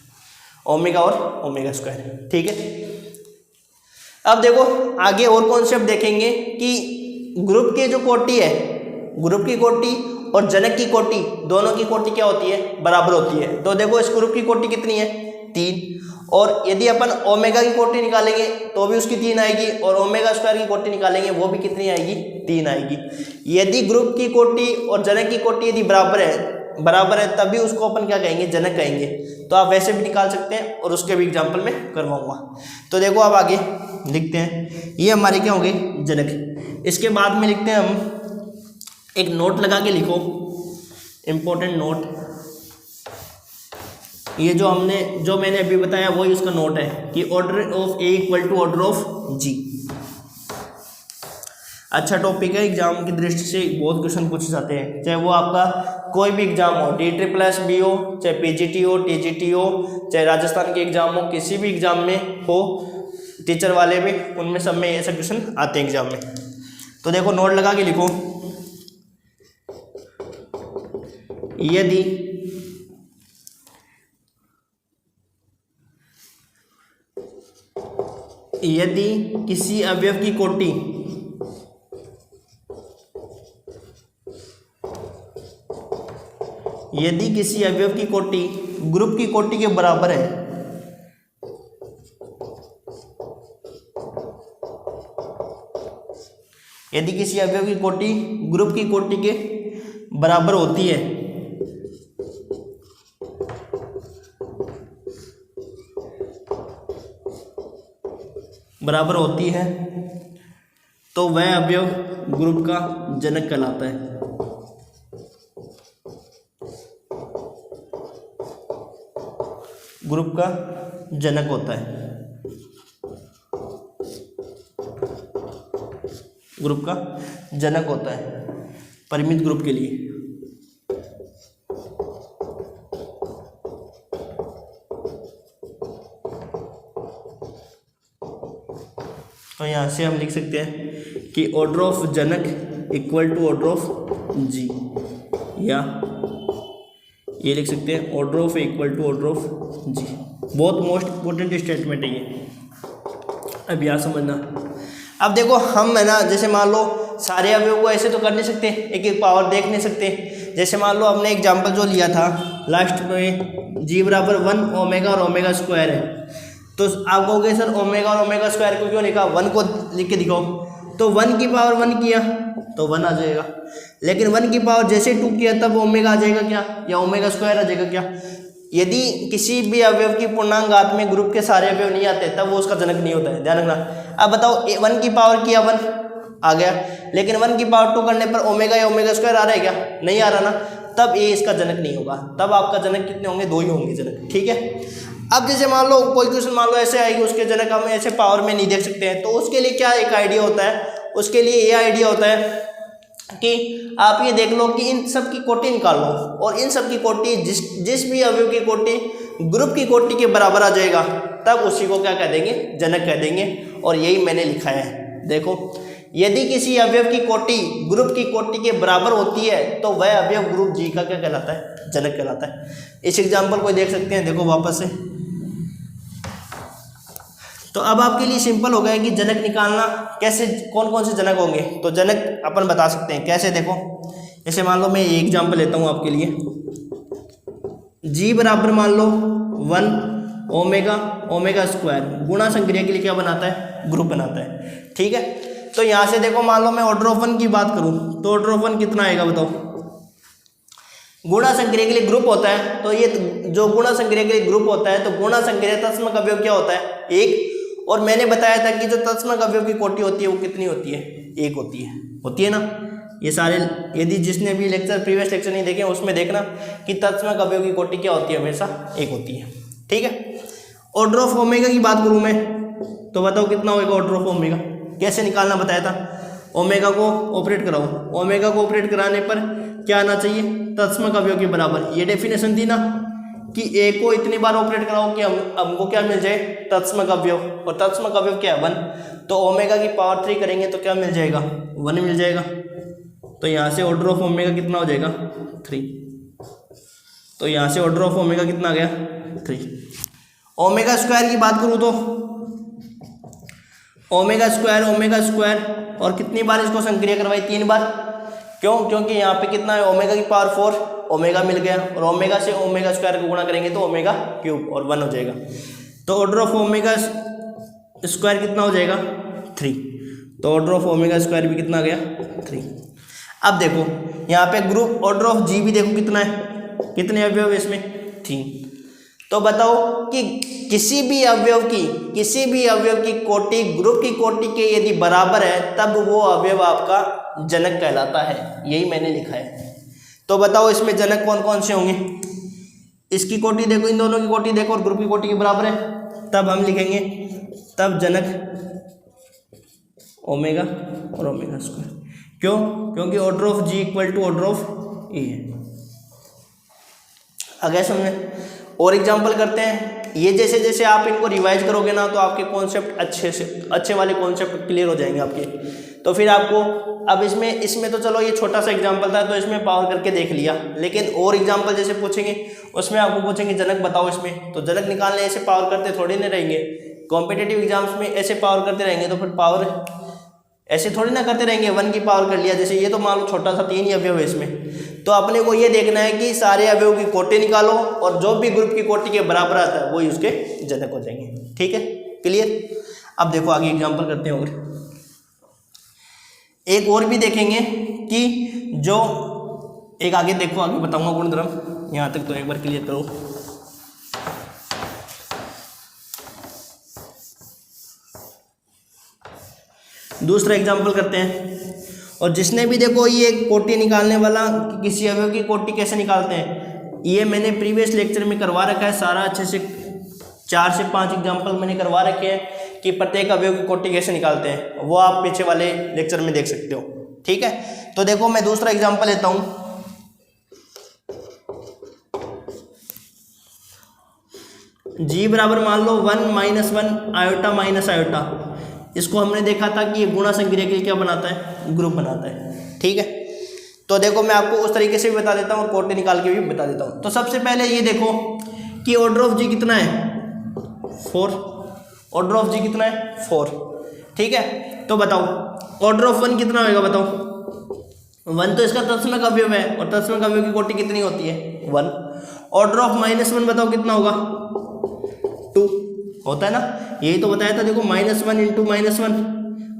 Speaker 1: ओमेगा और ओमेगा स्क्वायर। ठीक है, अब देखो आगे और कॉन्सेप्ट देखेंगे कि ग्रुप की जो कोटि है, ग्रुप की कोटि और जनक की कोटि, दोनों की कोटि क्या होती है, बराबर होती है। तो देखो इस ग्रुप की कोटि कितनी है, 3, और यदि अपन ओमेगा की कोटि निकालेंगे तो भी उसकी 3 आएगी, और ओमेगा स्क्वायर की कोटि निकालेंगे वो भी कितनी आएगी, 3 आएगी। यदि ग्रुप की कोटि और जनक की कोटि यदि बराबर है तभी उसको अपन क्या कहेंगे, जनक कहेंगे। तो आप वैसे भी निकाल सकते हैं और उसके भी एग्जाम्पल में करवाऊंगा। तो देखो अब आगे लिखते हैं, ये हमारे क्या होंगे, जनक। इसके बाद में लिखते हैं हम, एक नोट लगा के लिखो, इम्पोर्टेंट नोट। ये जो मैंने अभी बताया वही उसका नोट है कि order of A equal to order of G. अच्छा टॉपिक है, एग्जाम की दृष्टि से बहुत क्वेश्चन पूछे जाते हैं, चाहे वो आपका कोई भी एग्जाम हो, DSSS हो, चाहे PGT हो, TGT हो, चाहे राजस्थान के एग्जाम हो, किसी भी एग्जाम में हो, टीचर वाले में, उनमें सब में ऐसे क्वेश्चन आते हैं एग्जाम में। तो देखो नोट लगा के लिखो, यदि किसी अवयव की कोटि ग्रुप की कोटि के बराबर है, यदि किसी अवयव की कोटि ग्रुप की कोटि के बराबर होती है तो वह अवयव ग्रुप का जनक कहलाता है। ग्रुप का जनक होता है, ग्रुप का जनक होता है परिमित ग्रुप के लिए। तो यहाँ से हम लिख सकते हैं कि ऑर्डर ऑफ जनक equal to order of G, या ये लिख सकते हैं order of equal to order of G. बहुत मोस्ट इम्पोर्टेंट स्टेटमेंट है ये, अब यहाँ समझना। अब देखो हम है ना, जैसे मान लो सारे अवयव को ऐसे तो कर नहीं सकते, एक एक पावर देख नहीं सकते। जैसे मान लो हमने एग्जाम्पल जो लिया था लास्ट में, जी बराबर 1 ओमेगा और ओमेगा स्क्वायर है, तो आप कहोगे सर ओमेगा और ओमेगा स्क्वायर को क्यों लिखा, 1 को लिख के दिखाओ। तो 1 की पावर 1 किया तो 1 आ जाएगा, लेकिन 1 की पावर जैसे 2 किया तब ओमेगा आ जाएगा क्या, या ओमेगा स्क्वायर आ जाएगा क्या। यदि किसी भी अवयव की पूर्णांक घात में ग्रुप के सारे अवयव नहीं आते तब वो उसका जनक नहीं होता है, ध्यान रखना। अब बताओ 1 की पावर किया 1 आ गया, लेकिन 1 की पावर 2 करने पर ओमेगा या ओमेगा स्क्वायर आ रहा है क्या, नहीं आ रहा ना, तब ये इसका जनक नहीं होगा। तब आपका जनक कितने होंगे, 2 ही होंगे जनक। ठीक है, अब जैसे मान लो कोई क्वेश्चन मान लो ऐसे आएगी, उसके जनक हम ऐसे पावर में नहीं देख सकते हैं, तो उसके लिए क्या एक आइडिया होता है, उसके लिए ये आइडिया होता है कि आप ये देख लो कि इन सब की कोटि निकाल लो, और इन सब की कोटि जिस भी अवयव की कोटि ग्रुप की कोटि के बराबर आ जाएगा तब उसी को क्या कह देंगे, जनक कह देंगे। और यही मैंने लिखा है, देखो यदि किसी अवयव की कोटि ग्रुप की कोटि के बराबर होती है तो वह अवयव ग्रुप जी का क्या कहलाता है, जनक कहलाता है। इस एग्जाम्पल को देख सकते हैं, देखो वापस से। तो अब आपके लिए सिंपल हो गया कि जनक निकालना कैसे, कौन कौन से जनक होंगे। तो जनक अपन बता सकते हैं कैसे, देखो जैसे मान लो मैं एक एग्जाम्पल लेता हूँ आपके लिए, जी बराबर मान लो 1 ओमेगा ओमेगा स्क्वायर गुणा संक्रिया के लिए क्या बनाता है, ग्रुप बनाता है। ठीक है, तो यहाँ से देखो मान लो मैं ऑर्डर ऑफ 1 की बात करूँ तो ऑर्डर ऑफ 1 कितना आएगा बताओ, गुणा संक्रिया के लिए ग्रुप होता है, तो ये जो गुणा संक्रिया के लिए ग्रुप होता है तो गुणा संक्रिया तत्समक अवयव क्या होता है, 1। और मैंने बताया था कि जो तत्समक अवयव की कोटि होती है वो कितनी होती है, 1 होती है ना। ये सारे यदि जिसने भी लेक्चर प्रीवियस लेक्चर नहीं देखे उसमें देखना कि तत्समक अवयव की कोटि क्या होती है, हमेशा 1 होती है। ठीक है, ऑर्डर ऑफ ओमेगा की बात करूँ मैं तो बताओ कितना होगा ऑर्डर ऑफ ओमेगा, कैसे निकालना बताया था, ओमेगा को ऑपरेट कराओ, ओमेगा को ऑपरेट कराने पर क्या आना चाहिए, तत्समक अवयव के बराबर। ये डेफिनेशन थी ना कि ए को इतनी बार ऑपरेट कराओ कि हमको क्या मिल जाए, तत्समक अवयव, और तत्समक अवयव क्या है 1, तो ओमेगा की पावर 3 करेंगे तो क्या मिल जाएगा, 1 मिल जाएगा। तो यहाँ से ऑर्डर ऑफ ओमेगा कितना हो जाएगा 3, तो यहाँ से ऑर्डर ऑफ ओमेगा कितना आ गया 3। ओमेगा स्क्वायर की बात करूँ तो ओमेगा स्क्वायर और कितनी बार इसको संक्रिया करवाई, 3 बार। क्यों, क्योंकि यहाँ पे कितना है, ओमेगा की पावर 4 ओमेगा मिल गया, और ओमेगा से ओमेगा स्क्वायर को गुणा करेंगे तो ओमेगा क्यूब और 1 हो जाएगा। तो ऑर्डर ऑफ ओमेगा स्क्वायर कितना हो जाएगा 3, तो ऑर्डर ऑफ ओमेगा स्क्वायर भी कितना आ गया 3। अब देखो यहाँ पे ग्रुप ऑर्डर ऑफ जी भी देखो कितना है, कितने अवयव है इसमें 3। तो बताओ कि किसी भी अवयव की कोटि ग्रुप की कोटि के यदि बराबर है तब वो अवयव आपका जनक कहलाता है, यही मैंने लिखा है। तो बताओ इसमें जनक कौन कौन से होंगे, इसकी कोटि देखो, इन दोनों की कोटि देखो और ग्रुप की कोटि के बराबर है, तब हम लिखेंगे तब जनक ओमेगा और ओमेगा स्क्वायर। क्यों, क्योंकि order of G equal to order of A है। आगे समझे, और एग्जाम्पल करते हैं। ये जैसे जैसे आप इनको रिवाइज करोगे ना तो आपके कॉन्सेप्ट अच्छे वाले कॉन्सेप्ट क्लियर हो जाएंगे आपके। तो फिर आपको अब इसमें तो चलो ये छोटा सा एग्जाम्पल था तो इसमें पावर करके देख लिया, लेकिन और एग्जाम्पल जैसे पूछेंगे उसमें आपको पूछेंगे जनक बताओ इसमें, तो जनक निकालने ऐसे पावर करते थोड़ी नहीं रहेंगे। कॉम्पिटेटिव एग्जाम्स में ऐसे पावर करते रहेंगे तो फिर पावर ऐसे थोड़ी ना करते रहेंगे, 1 की पावर कर लिया। जैसे ये तो मान लो छोटा सा 3 ही अवयव है इसमें, तो अपने को ये देखना है कि सारे अवयव की कोटि निकालो और जो भी ग्रुप की कोटि के बराबर आता है वही उसके जनक हो जाएंगे। ठीक है, क्लियर। अब देखो आगे एग्जांपल करते हैं, और एक और भी देखेंगे कि जो एक आगे देखो, आगे बताऊंगा गुणधर्म, यहाँ तक तो एक बार क्लियर करो। दूसरा एग्जाम्पल करते हैं, और जिसने भी देखो ये कोटि निकालने वाला किसी अवयव की कोटि कैसे निकालते हैं, ये मैंने प्रीवियस लेक्चर में करवा रखा है सारा, अच्छे से 4 से 5 एग्जाम्पल मैंने करवा रखे हैं कि प्रत्येक अवयव की कोटि कैसे निकालते हैं, वो आप पीछे वाले लेक्चर में देख सकते हो। ठीक है, तो देखो मैं दूसरा एग्जाम्पल लेता हूँ। जी बराबर मान लो 1 - 1 आयोटा माइनस आयोटा, इसको हमने देखा था कि ये गुणा संक्रिया के लिए क्या बनाता है, ग्रुप बनाता है। ठीक है, तो देखो मैं आपको उस तरीके से भी बता देता हूँ और कोटि निकाल के भी बता देता हूँ। तो सबसे पहले ये देखो कि ऑर्डर ऑफ जी कितना है 4, ऑर्डर ऑफ जी कितना है 4। ठीक है, तो बताओ ऑर्डर ऑफ 1 कितना होगा, बताओ 1 तो इसका तत्समक अवयव है और तत्समक अवयव की कोटि कितनी होती है 1। ऑर्डर ऑफ -1 बताओ कितना होगा 2 होता है ना, यही तो बताया था। देखो -1 × -1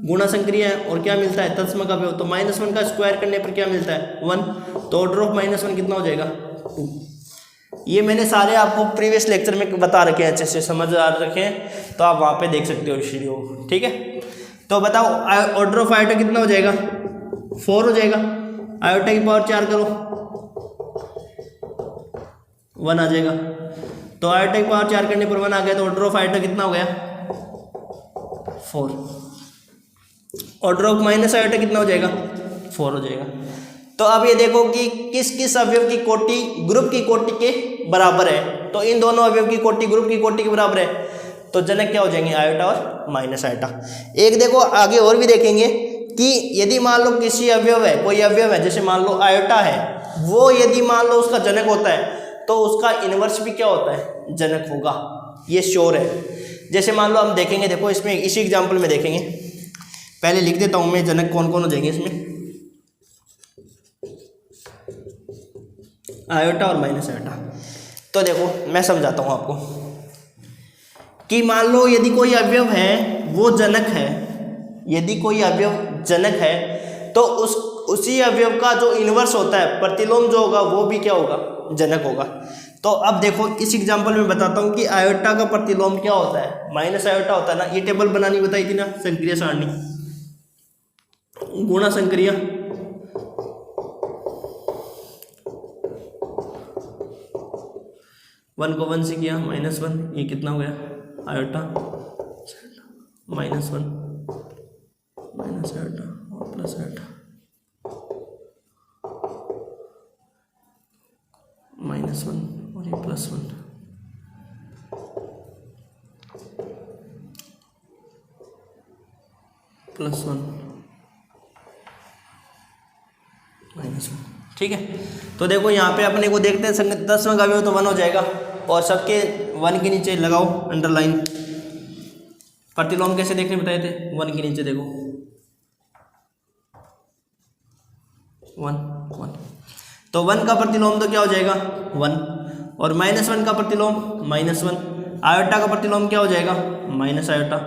Speaker 1: गुणा संक्रिया है और क्या मिलता है तत्समक अवयव, तो -1 का स्क्वायर करने पर क्या मिलता है 1, तो ऑर्डर ऑफ -1 कितना हो जाएगा 2। ये मैंने सारे आपको प्रीवियस लेक्चर में बता रखे हैं, अच्छे से समझ आ रखे हैं, तो आप वहाँ पे देख सकते हो इस वीडियो। ठीक है, तो बताओ ऑर्डर ऑफ आयोटा कितना हो जाएगा 4 हो जाएगा, आयोटा की पावर 4 करो 1 आ जाएगा, तो आयोटा की पावर 4 करने पर 1 आ गया, तो ऑर्डर ऑफ आयोटा कितना हो गया 4। ऑर्डर ऑफ माइनस आयोटा कितना हो जाएगा 4 हो जाएगा। तो अब ये देखो कि किस किस अवयव की कोटि ग्रुप की कोटि के बराबर है, तो इन दोनों अवयव की कोटि ग्रुप की कोटि के बराबर है, तो जनक क्या हो जाएंगे आयोटा और माइनस आयोटा। एक देखो आगे और भी देखेंगे कि यदि मान लो किसी अवयव है, कोई अवयव है, जैसे मान लो आयोटा है, वो यदि मान लो उसका जनक होता है तो उसका इनवर्स भी क्या होता है जनक होगा, ये श्योर है। जैसे मान लो हम देखेंगे, देखो इसमें इसी एग्जाम्पल में देखेंगे, पहले लिख देता हूँ मैं जनक कौन कौन हो जाएंगे इसमें, आयोटा और माइनस आयोटा। तो देखो मैं समझाता हूँ आपको कि मान लो यदि कोई अवयव है वो जनक है, यदि कोई अवयव जनक है तो उसी अवयव का जो इनवर्स होता है प्रतिलोम जो होगा वो भी क्या होगा जनक होगा। तो अब देखो इस एग्जांपल में बताता हूँ कि आयोटा का प्रतिलोम क्या होता है माइनस आयोटा होता है ना। ये टेबल बनानी बताई थी ना, संक्रिया सारणी गुणा संक्रिया, वन को 1 से किया -1, ये कितना हो गया आयोटा -1, -1 और ये +1, +1 -1। ठीक है, तो देखो यहाँ पे अपने को देखते हैं संगत 10वां का अवयव तो 1 हो जाएगा, और सबके 1 के नीचे लगाओ अंडरलाइन। प्रतिलोम कैसे देखने बताए थे, 1 के नीचे देखो 1 1, तो 1 का प्रतिलोम तो क्या हो जाएगा 1, और -1 का प्रतिलोम -1, आयोटा का प्रतिलोम क्या हो जाएगा माइनस आयोटा,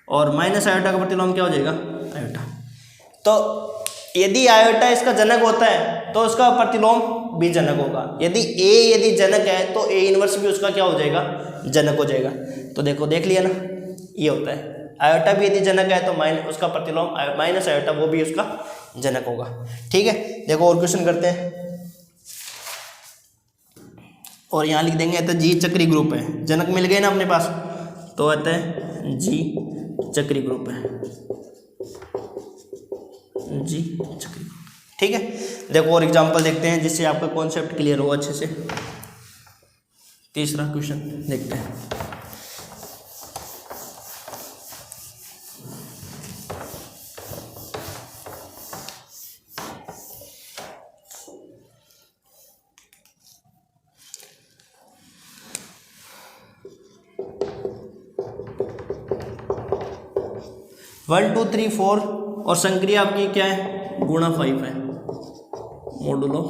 Speaker 1: और माइनस आयोटा का प्रतिलोम क्या हो जाएगा आयोटा। तो यदि आयोटा इसका जनक होता है तो उसका प्रतिलोम भी जनक होगा। यदि जनक है तो ए इनवर्स भी उसका क्या हो जाएगा जनक हो जाएगा। तो देखो देख लिया ना, ये होता है आयोटा भी यदि जनक है तो उसका प्रतिलोम माइनस आयोटा वो भी उसका जनक होगा। ठीक है, देखो और क्वेश्चन करते हैं, और यहाँ लिख देंगे तो जी चक्री ग्रुप है, जनक मिल गए ना अपने पास, तो आता है जी चक्री ग्रुप है, जी चक्री। ठीक है, देखो और एग्जांपल देखते हैं जिससे आपका कॉन्सेप्ट क्लियर हो अच्छे से। तीसरा क्वेश्चन देखते हैं। वन टू थ्री फोर और संक्रिय आपकी क्या है गुणा 5 है, मोडुलो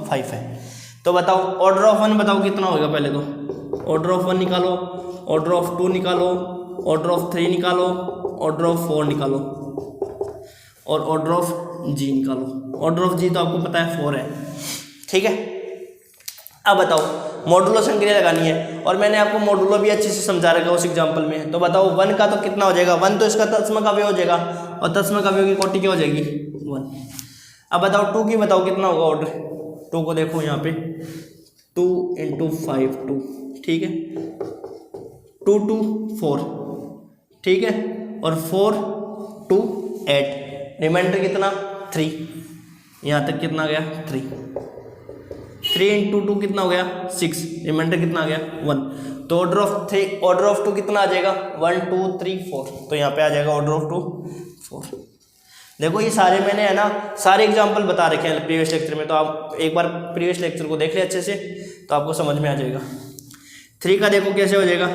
Speaker 1: 5 है। तो बताओ ऑर्डर ऑफ 1 बताओ कितना होगा, पहले तो ऑर्डर ऑफ 1 निकालो, ऑर्डर ऑफ 2 निकालो, ऑर्डर ऑफ 3 निकालो, ऑर्डर ऑफ 4 निकालो, और ऑर्डर ऑफ जी निकालो। ऑर्डर ऑफ जी तो आपको पता है 4 है। ठीक है, अब बताओ मॉडुलो संक्रिया लगानी है, और मैंने आपको मॉडुलो भी अच्छे से समझा रखा है उस एग्जांपल में। तो बताओ 1 का तो कितना हो जाएगा, 1 तो इसका तत्सम का अवयव हो जाएगा, और तत्सम का अवयव की कोटि क्या हो जाएगी 1। अब बताओ 2 की बताओ कितना होगा ऑर्डर, 2 को देखो यहाँ पे 2 × 5 2, ठीक है, 2 2 4, ठीक है, और 4 2 8, रिमाइंडर कितना 3, यहाँ तक कितना आ गया 3 × 2 कितना हो गया 6, रिमाइंडर कितना आ गया 1। तो ऑर्डर ऑफ 2 कितना आ जाएगा 1 2 3 4, तो यहाँ पे आ जाएगा ऑर्डर ऑफ 2 4। देखो ये सारे मैंने है ना सारे एग्जांपल बता रखे हैं प्रीवियस लेक्चर में, तो आप एक बार प्रीवियस लेक्चर को देख ले अच्छे से तो आपको समझ में आ जाएगा। 3 का देखो कैसे हो जाएगा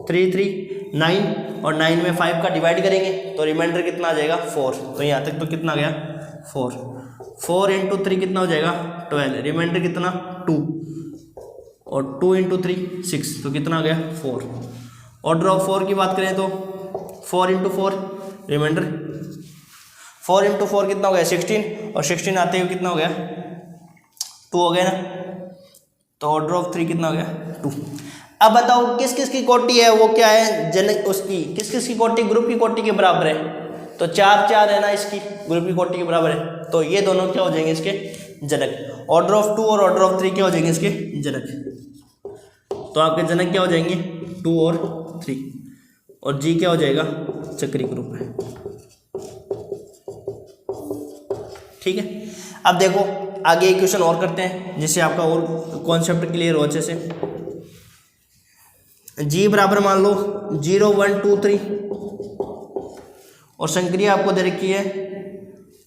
Speaker 1: 3 3 9, और 9 में 5 का डिवाइड करेंगे तो रिमाइंडर कितना आ जाएगा 4, तो यहाँ तक तो कितना आ गया 4 × 3 कितना हो जाएगा 12, रिमाइंडर कितना 2, और 2 × 3 6, तो कितना आ गया 4। ऑर्डर ऑफ 4 की बात करें तो 4 × 4, रिमाइंडर 4 × 4 कितना हो गया 16, और 16 आते हुए कितना हो गया 2 हो गया ना, तो ऑर्डर ऑफ 3 कितना हो गया 2। अब बताओ किस किस की कोटि है वो क्या है जनक, उसकी किस किस की कोटि ग्रुप की कोटि के बराबर है, तो 4 4 है ना इसकी ग्रुप की कोटि के बराबर है, तो ये दोनों क्या हो जाएंगे इसके जनक। ऑर्डर ऑफ 2 और ऑर्डर ऑफ 3 क्या हो जाएंगे इसके जनक, तो आपके जनक क्या हो जाएंगे 2 और 3, और जी क्या हो जाएगा चक्री ग्रुप है। ठीक है, अब देखो आगे एक क्वेश्चन और करते हैं जिससे आपका और कॉन्सेप्ट क्लियर हो अच्छे से। जी बराबर मान लो 0 1 2 3, और संक्रिया आपको दे रखी है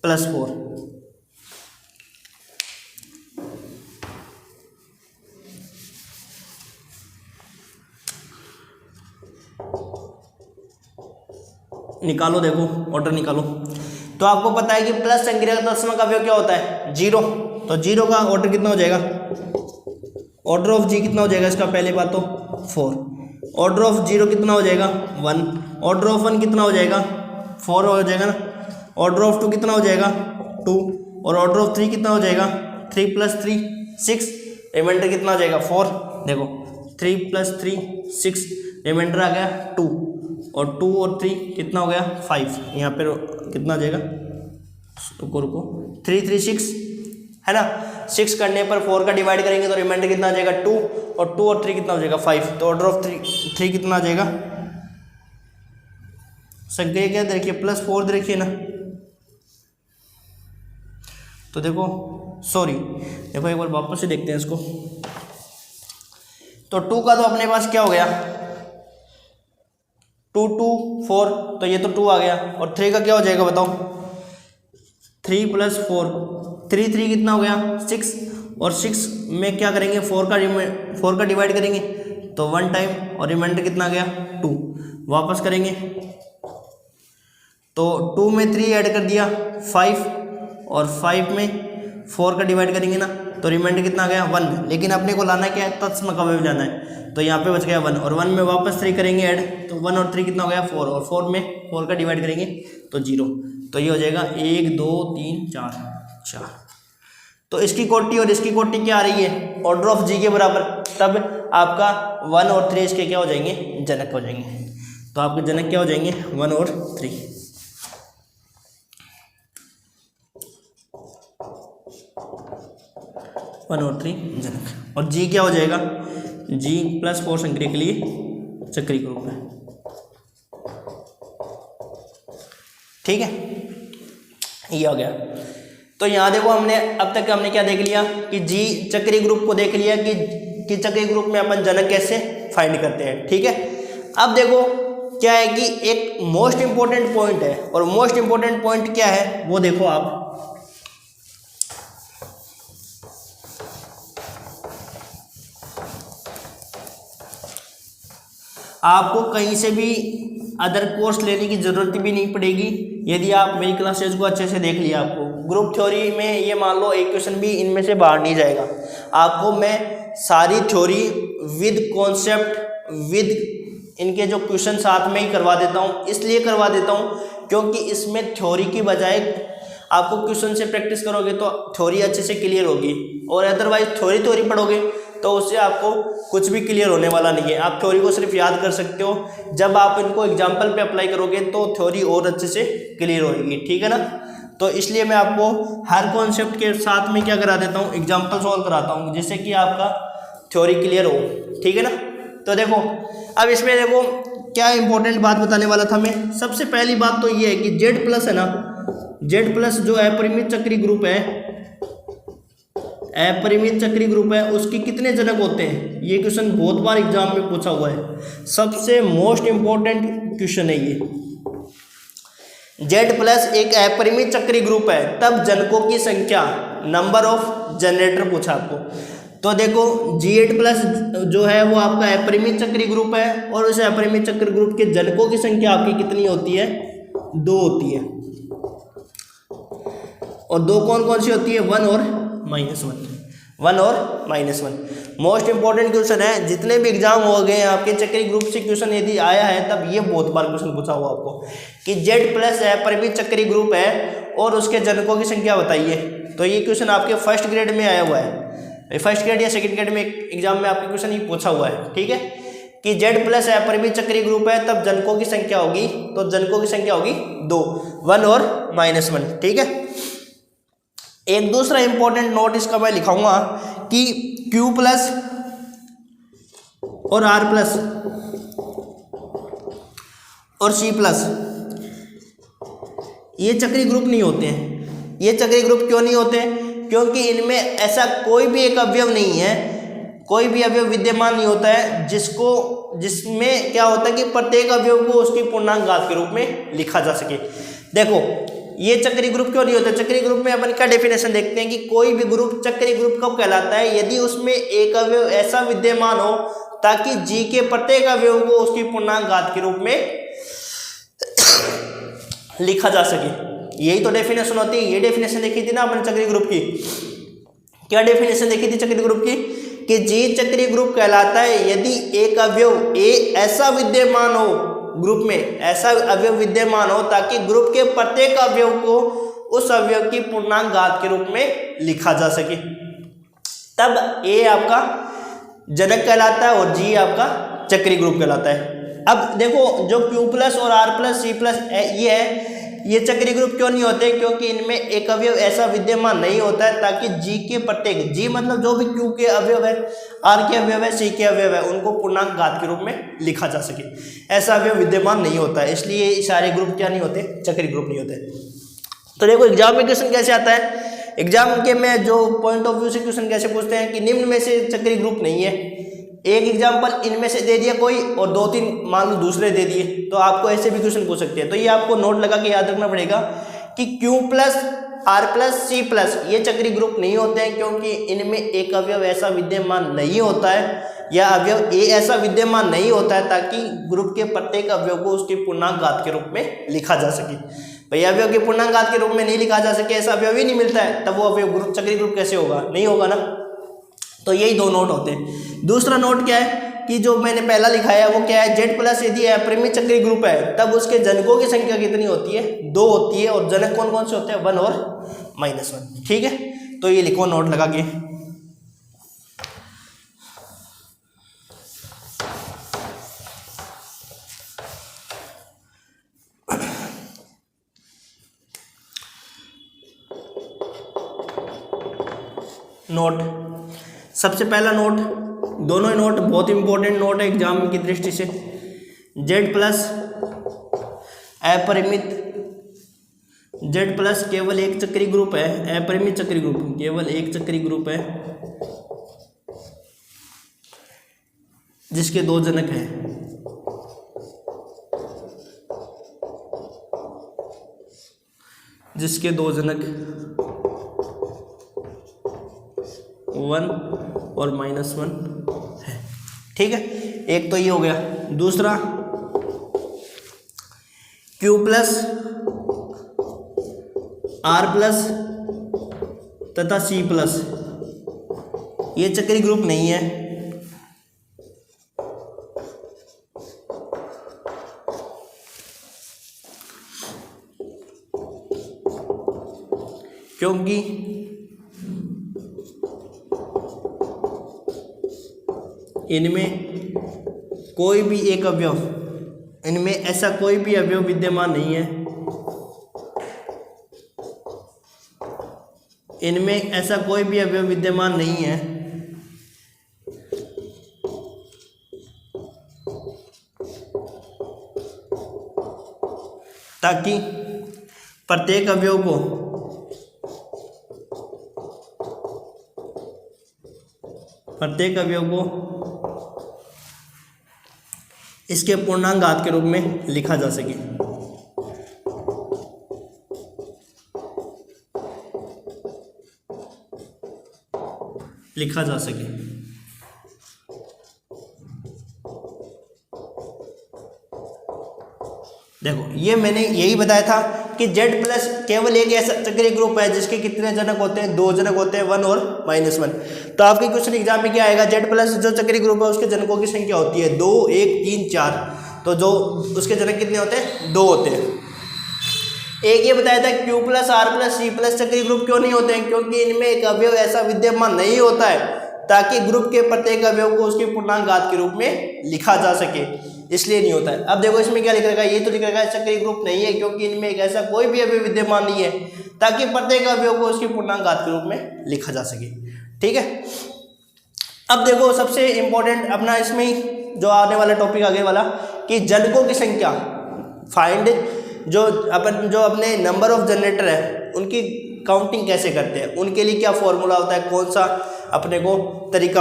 Speaker 1: +4। निकालो, देखो ऑर्डर निकालो। तो आपको पता है कि प्लस संक्रिया का तत्सम का अवयव क्या होता है 0, तो 0 का ऑर्डर कितना हो जाएगा, ऑर्डर ऑफ जी कितना हो जाएगा इसका, पहले बात तो 4, ऑर्डर ऑफ 0 कितना हो जाएगा 1, ऑर्डर ऑफ 1 कितना हो जाएगा 4 हो जाएगा ना, ऑर्डर ऑफ 2 कितना हो जाएगा 2, और ऑर्डर ऑफ 3 कितना हो जाएगा 3 + 3 6, रिमाइंडर कितना हो जाएगा 4। देखो 3 + 3 6, रिमाइंडर आ गया 2, और 2 और 3 कितना हो गया 5, यहाँ पे कितना आ जाएगा रुको 3 3 6 है ना, 6 करने पर 4 का डिवाइड करेंगे तो रिमाइंडर कितना आ जाएगा 2, और 2 और 3 कितना हो जाएगा 5, तो ऑर्डर ऑफ 3 कितना आ जाएगा, संक्रिया क्या देखिए +4 देखिए ना, तो देखो सॉरी देखो एक बार वापस से देखते हैं इसको। तो 2 का तो अपने पास क्या हो गया 2 2 4, तो ये तो 2 आ गया। और 3 का क्या हो जाएगा बताओ 3 + 4, 3 3 कितना हो गया 6, और 6 में क्या करेंगे 4 का डिवाइड करेंगे तो 1 टाइम, और रिमाइंडर कितना आ गया 2। वापस करेंगे तो 2 में 3 ऐड कर दिया 5, और 5 में 4 का डिवाइड करेंगे ना तो रिमाइंडर कितना आ गया 1। लेकिन अपने को लाना क्या है तत्सम का अवयव जाना है, तो यहाँ पे बच गया 1, और 1 में वापस 3 करेंगे ऐड तो 1 और 3 कितना हो गया 4, और 4 में 4 का डिवाइड करेंगे तो 0। तो ये हो जाएगा 1 2 3 4। तो इसकी कोटि और इसकी कोटि क्या आ रही है ऑर्डर ऑफ जी के बराबर, तब आपका 1 और 3 इसके क्या हो जाएंगे जनक हो जाएंगे। तो आपके जनक क्या हो जाएंगे 1 और 3। वन और 3 जनक। और जी क्या हो जाएगा जी +4 संक्रिय के लिए चक्रीय ग्रुप है। ठीक है ये हो गया। तो यहाँ देखो हमने अब तक हमने क्या देख लिया कि जी चक्रीय ग्रुप को देख लिया कि चक्रीय ग्रुप में अपन जनक कैसे फाइंड करते हैं। ठीक है अब देखो क्या है कि एक मोस्ट इंपॉर्टेंट पॉइंट है, और मोस्ट इंपॉर्टेंट पॉइंट क्या है वो देखो आपको कहीं से भी अदर कोर्स लेने की ज़रूरत भी नहीं पड़ेगी यदि आप मेरी क्लासेज को अच्छे से देख लिया। आपको ग्रुप थ्योरी में ये मान लो एक क्वेश्चन भी इनमें से बाहर नहीं जाएगा। आपको मैं सारी थ्योरी विद कॉन्सेप्ट विद इनके जो क्वेश्चन साथ में ही करवा देता हूँ। इसलिए करवा देता हूँ क्योंकि इसमें थ्योरी की बजाय आपको क्वेश्चन से प्रैक्टिस करोगे तो थ्योरी अच्छे से क्लियर होगी, और अदरवाइज थ्योरी पढ़ोगे तो उससे आपको कुछ भी क्लियर होने वाला नहीं है। आप थ्योरी को सिर्फ याद कर सकते हो, जब आप इनको एग्जाम्पल पे अप्लाई करोगे तो थ्योरी और अच्छे से क्लियर होगी। ठीक है ना। तो इसलिए मैं आपको हर कॉन्सेप्ट के साथ में क्या करा देता हूँ एग्जाम्पल सॉल्व कराता हूँ, जिससे कि आपका थ्योरी क्लियर हो। ठीक है ना। तो देखो अब इसमें देखो क्या इंपॉर्टेंट बात बताने वाला था मैं। सबसे पहली बात तो ये है कि Z+ है ना, Z+ जो अपरिमित चक्रीय ग्रुप है, अपरिमित चक्रीय ग्रुप है, उसके कितने जनक होते हैं। ये क्वेश्चन बहुत बार एग्जाम में पूछा हुआ है, सबसे मोस्ट इंपॉर्टेंट क्वेश्चन है ये। Z+ एक अपरिमित चक्रीय ग्रुप है तब जनकों की संख्या नंबर ऑफ जनरेटर पूछा आपको। तो देखो G8+ जो है वो आपका अपरिमित चक्रीय ग्रुप है, और उस अपरिमित चक्रीय ग्रुप के जनकों की संख्या आपकी कितनी होती है 2 होती है। और 2 कौन कौन सी होती है 1 और -1, 1 और -1। मोस्ट इंपॉर्टेंट क्वेश्चन है, जितने भी एग्जाम हो गए आपके चक्रीय ग्रुप से क्वेश्चन यदि आया है तब ये बहुत बार क्वेश्चन पूछा हुआ आपको कि Z+ अपरिमित चक्रीय ग्रुप है और उसके जनकों की संख्या बताइए। तो ये क्वेश्चन आपके फर्स्ट ग्रेड में आया हुआ है, फर्स्ट ग्रेड या सेकंड ग्रेड में एग्जाम में आपके क्वेश्चन ये पूछा हुआ है। ठीक है कि Z+ अपरिमित चक्रीय ग्रुप है तब जनकों की संख्या होगी, तो जनकों की संख्या होगी 2, 1 और -1। ठीक है। एक दूसरा इंपॉर्टेंट नोट इसका मैं लिखाऊंगा कि Q+ और R+ और C+ ये चक्रीय ग्रुप नहीं होते हैं। ये चक्रीय ग्रुप क्यों नहीं होते? क्योंकि इनमें ऐसा कोई भी एक अवयव नहीं है, कोई भी अवयव विद्यमान नहीं होता है जिसमें क्या होता है कि प्रत्येक अवयव को उसकी पूर्णांक घात के रूप में लिखा जा सके। देखो ये चक्रीय ग्रुप क्यों नहीं होता? चक्रीय ग्रुप में अपन क्या डेफिनेशन देखते हैं कि कोई भी ग्रुप चक्रीय ग्रुप कब कहलाता है? यदि उसमें एक अवयव ऐसा विद्यमान हो ताकि जी के प्रत्येक अवयव को उसकी पूर्णांक घात के रूप में लिखा जा सके। यही तो डेफिनेशन होती है। ये डेफिनेशन देखी थी ना अपने चक्रीय ग्रुप की। क्या डेफिनेशन देखी थी चक्रीय ग्रुप की? कि जी चक्रीय ग्रुप कहलाता है यदि एक अवयव ऐसा विद्यमान हो, ग्रुप में ऐसा अवयव विद्यमान हो ताकि ग्रुप के प्रत्येक अवयव को उस अवयव की पूर्णांक घात के रूप में लिखा जा सके, तब ए आपका जनक कहलाता है और जी आपका चक्रीय ग्रुप कहलाता है। अब देखो जो Q+ और R+ C+ ये है, ये चक्रीय ग्रुप क्यों नहीं होते? क्योंकि इनमें एक अवयव ऐसा विद्यमान नहीं होता है ताकि जी के प्रत्येक, जी मतलब जो भी Q के अवयव है, R के अवयव है, C के अवयव है, उनको पूर्णांक घात के रूप में लिखा जा सके। ऐसा अवयव विद्यमान नहीं होता है, इसलिए सारे ग्रुप क्या नहीं होते? चक्रीय ग्रुप नहीं होते। तो देखो एग्जाम में क्वेश्चन कैसे आता है, एग्जाम के में जो पॉइंट ऑफ व्यू से क्वेश्चन कैसे पूछते हैं कि निम्न में से चक्रीय ग्रुप नहीं है, एक एग्जाम्पल इनमें से दे दिया कोई और 2-3 मान लो दूसरे दे दिए, तो आपको ऐसे भी क्वेश्चन पूछ सकते हैं। तो ये आपको नोट लगा के याद रखना पड़ेगा कि Q plus R plus C plus ये चक्रीय ग्रुप नहीं होते हैं, क्योंकि इनमें एक अवयव ऐसा विद्यमान नहीं होता है या अवयव ए ऐसा विद्यमान नहीं होता है ताकि ग्रुप के प्रत्येक अवयव को उसके पूर्णांक घात के रूप में लिखा जा सके। भाई अवयव के पूर्णांक घात के रूप में नहीं लिखा जा सके, ऐसा अवयव ही नहीं मिलता है, तब वो अवयव ग्रुप चक्रीय ग्रुप कैसे होगा, नहीं होगा ना। तो यही 2 नोट होते हैं। दूसरा नोट क्या है कि जो मैंने पहला लिखा है वो क्या है, Z प्लस यदि अपरिमित चक्रीय ग्रुप है तब उसके जनकों की संख्या कितनी होती है, 2 होती है, और जनक कौन कौन से होते हैं, 1 और -1। ठीक है, तो ये लिखो नोट लगा के। नोट, सबसे पहला नोट, दोनों ही नोट बहुत इंपॉर्टेंट नोट है एग्जाम की दृष्टि से। Z प्लस अपरिमित, Z प्लस केवल एक चक्रीय ग्रुप है, अपरिमित चक्रीय ग्रुप केवल एक चक्रीय ग्रुप है जिसके 2 जनक हैं। जिसके 2 जनक 1 और -1 है। ठीक है, एक तो ये हो गया। दूसरा Q प्लस R प्लस तथा C प्लस ये चक्रीय ग्रुप नहीं है, क्योंकि इनमें कोई भी एक अवयव, इनमें ऐसा कोई भी अवयव विद्यमान नहीं है, इनमें ऐसा कोई भी अवयव विद्यमान नहीं है ताकि प्रत्येक अवयव को इसके पूर्णांक घात के रूप में लिखा जा सके। देखो ये मैंने यही बताया था कि Z प्लस केवल एक ऐसा चक्रीय ग्रुप है जिसके कितने जनक होते हैं, 2 जनक होते हैं, 1 और -1। तो आपके क्वेश्चन एग्जाम में क्या आएगा, Z प्लस जो चक्रीय ग्रुप है उसके जनकों की संख्या होती है 2, 1, 3, 4। तो जो उसके जनक कितने होते हैं, 2 होते हैं। एक ये बताया था Q plus R plus C plus चक्रीय ग्रुप क्यों नहीं होते हैं, क्योंकि इनमें एक अवयव ऐसा विद्यमान नहीं होता है ताकि ग्रुप के प्रत्येक अवयव को उसके पूर्णांक घात के रूप में लिखा जा सके, इसलिए नहीं होता है। अब देखो इसमें क्या लिख रखा है, ये तो लिख रखा है चक्रीय ग्रुप नहीं है क्योंकि इनमें एक ऐसा कोई भी अवयव विद्यमान नहीं है ताकि प्रत्येक अवयव को उसके पूर्णांक घात के रूप में लिखा जा सके। ठीक है, अब देखो सबसे इंपॉर्टेंट अपना इसमें जो आने वाला टॉपिक आगे वाला कि जनकों की संख्या फाइंड, जो अपने नंबर ऑफ जनरेटर है उनकी काउंटिंग कैसे करते हैं, उनके लिए क्या फॉर्मूला होता है, कौन सा अपने को तरीका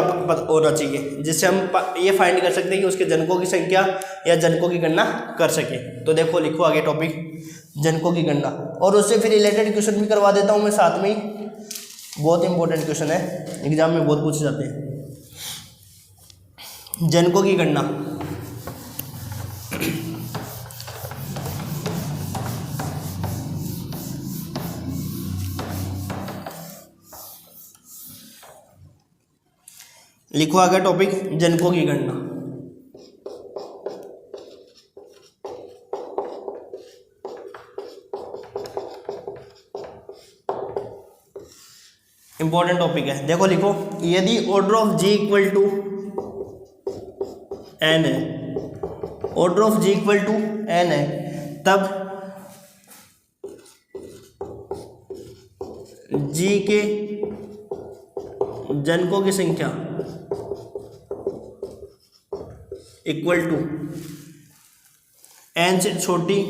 Speaker 1: होना चाहिए जिससे हम ये फाइंड कर सकते हैं कि उसके जनकों की संख्या या जनकों की गणना कर सके। तो देखो लिखो आगे टॉपिक जनकों की गणना, और उससे फिर रिलेटेड क्वेश्चन भी करवा देता हूँ मैं साथ में ही, बहुत इंपॉर्टेंट क्वेश्चन है, एग्जाम में बहुत पूछे जाते हैं। जनकों की गणना, लिखो आगे टॉपिक जनकों की गणना। इंपॉर्टेंट टॉपिक है, देखो लिखो यदि order of G equal to n है, order of G equal to n है, तब G के जनकों की संख्या इक्वल टू n से छोटी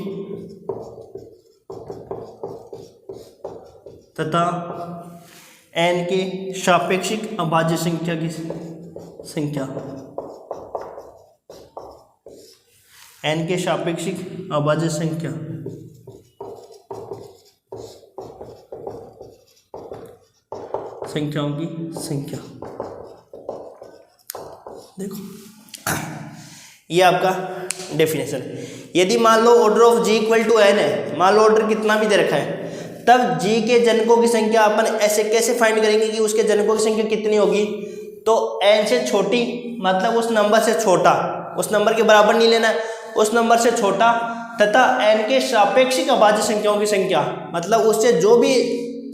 Speaker 1: तथा n के सापेक्षिक अभाज्य संख्या की संख्या, n के सापेक्षिक अभाज्य संख्या संख्याओं की संख्या। देखो ये आपका डेफिनेशन है। यदि मान लो order of G equal to N है, मान लो ऑर्डर कितना भी दे रखा है, तब जी के जनकों की संख्या अपन ऐसे कैसे फाइंड करेंगे कि उसके जनकों की संख्या कितनी होगी। तो एन से छोटी मतलब उस नंबर से छोटा, उस नंबर के बराबर नहीं लेना है, उस नंबर से छोटा तथा एन के सापेक्षिक अभाज्य संख्याओं की संख्या, मतलब उससे जो भी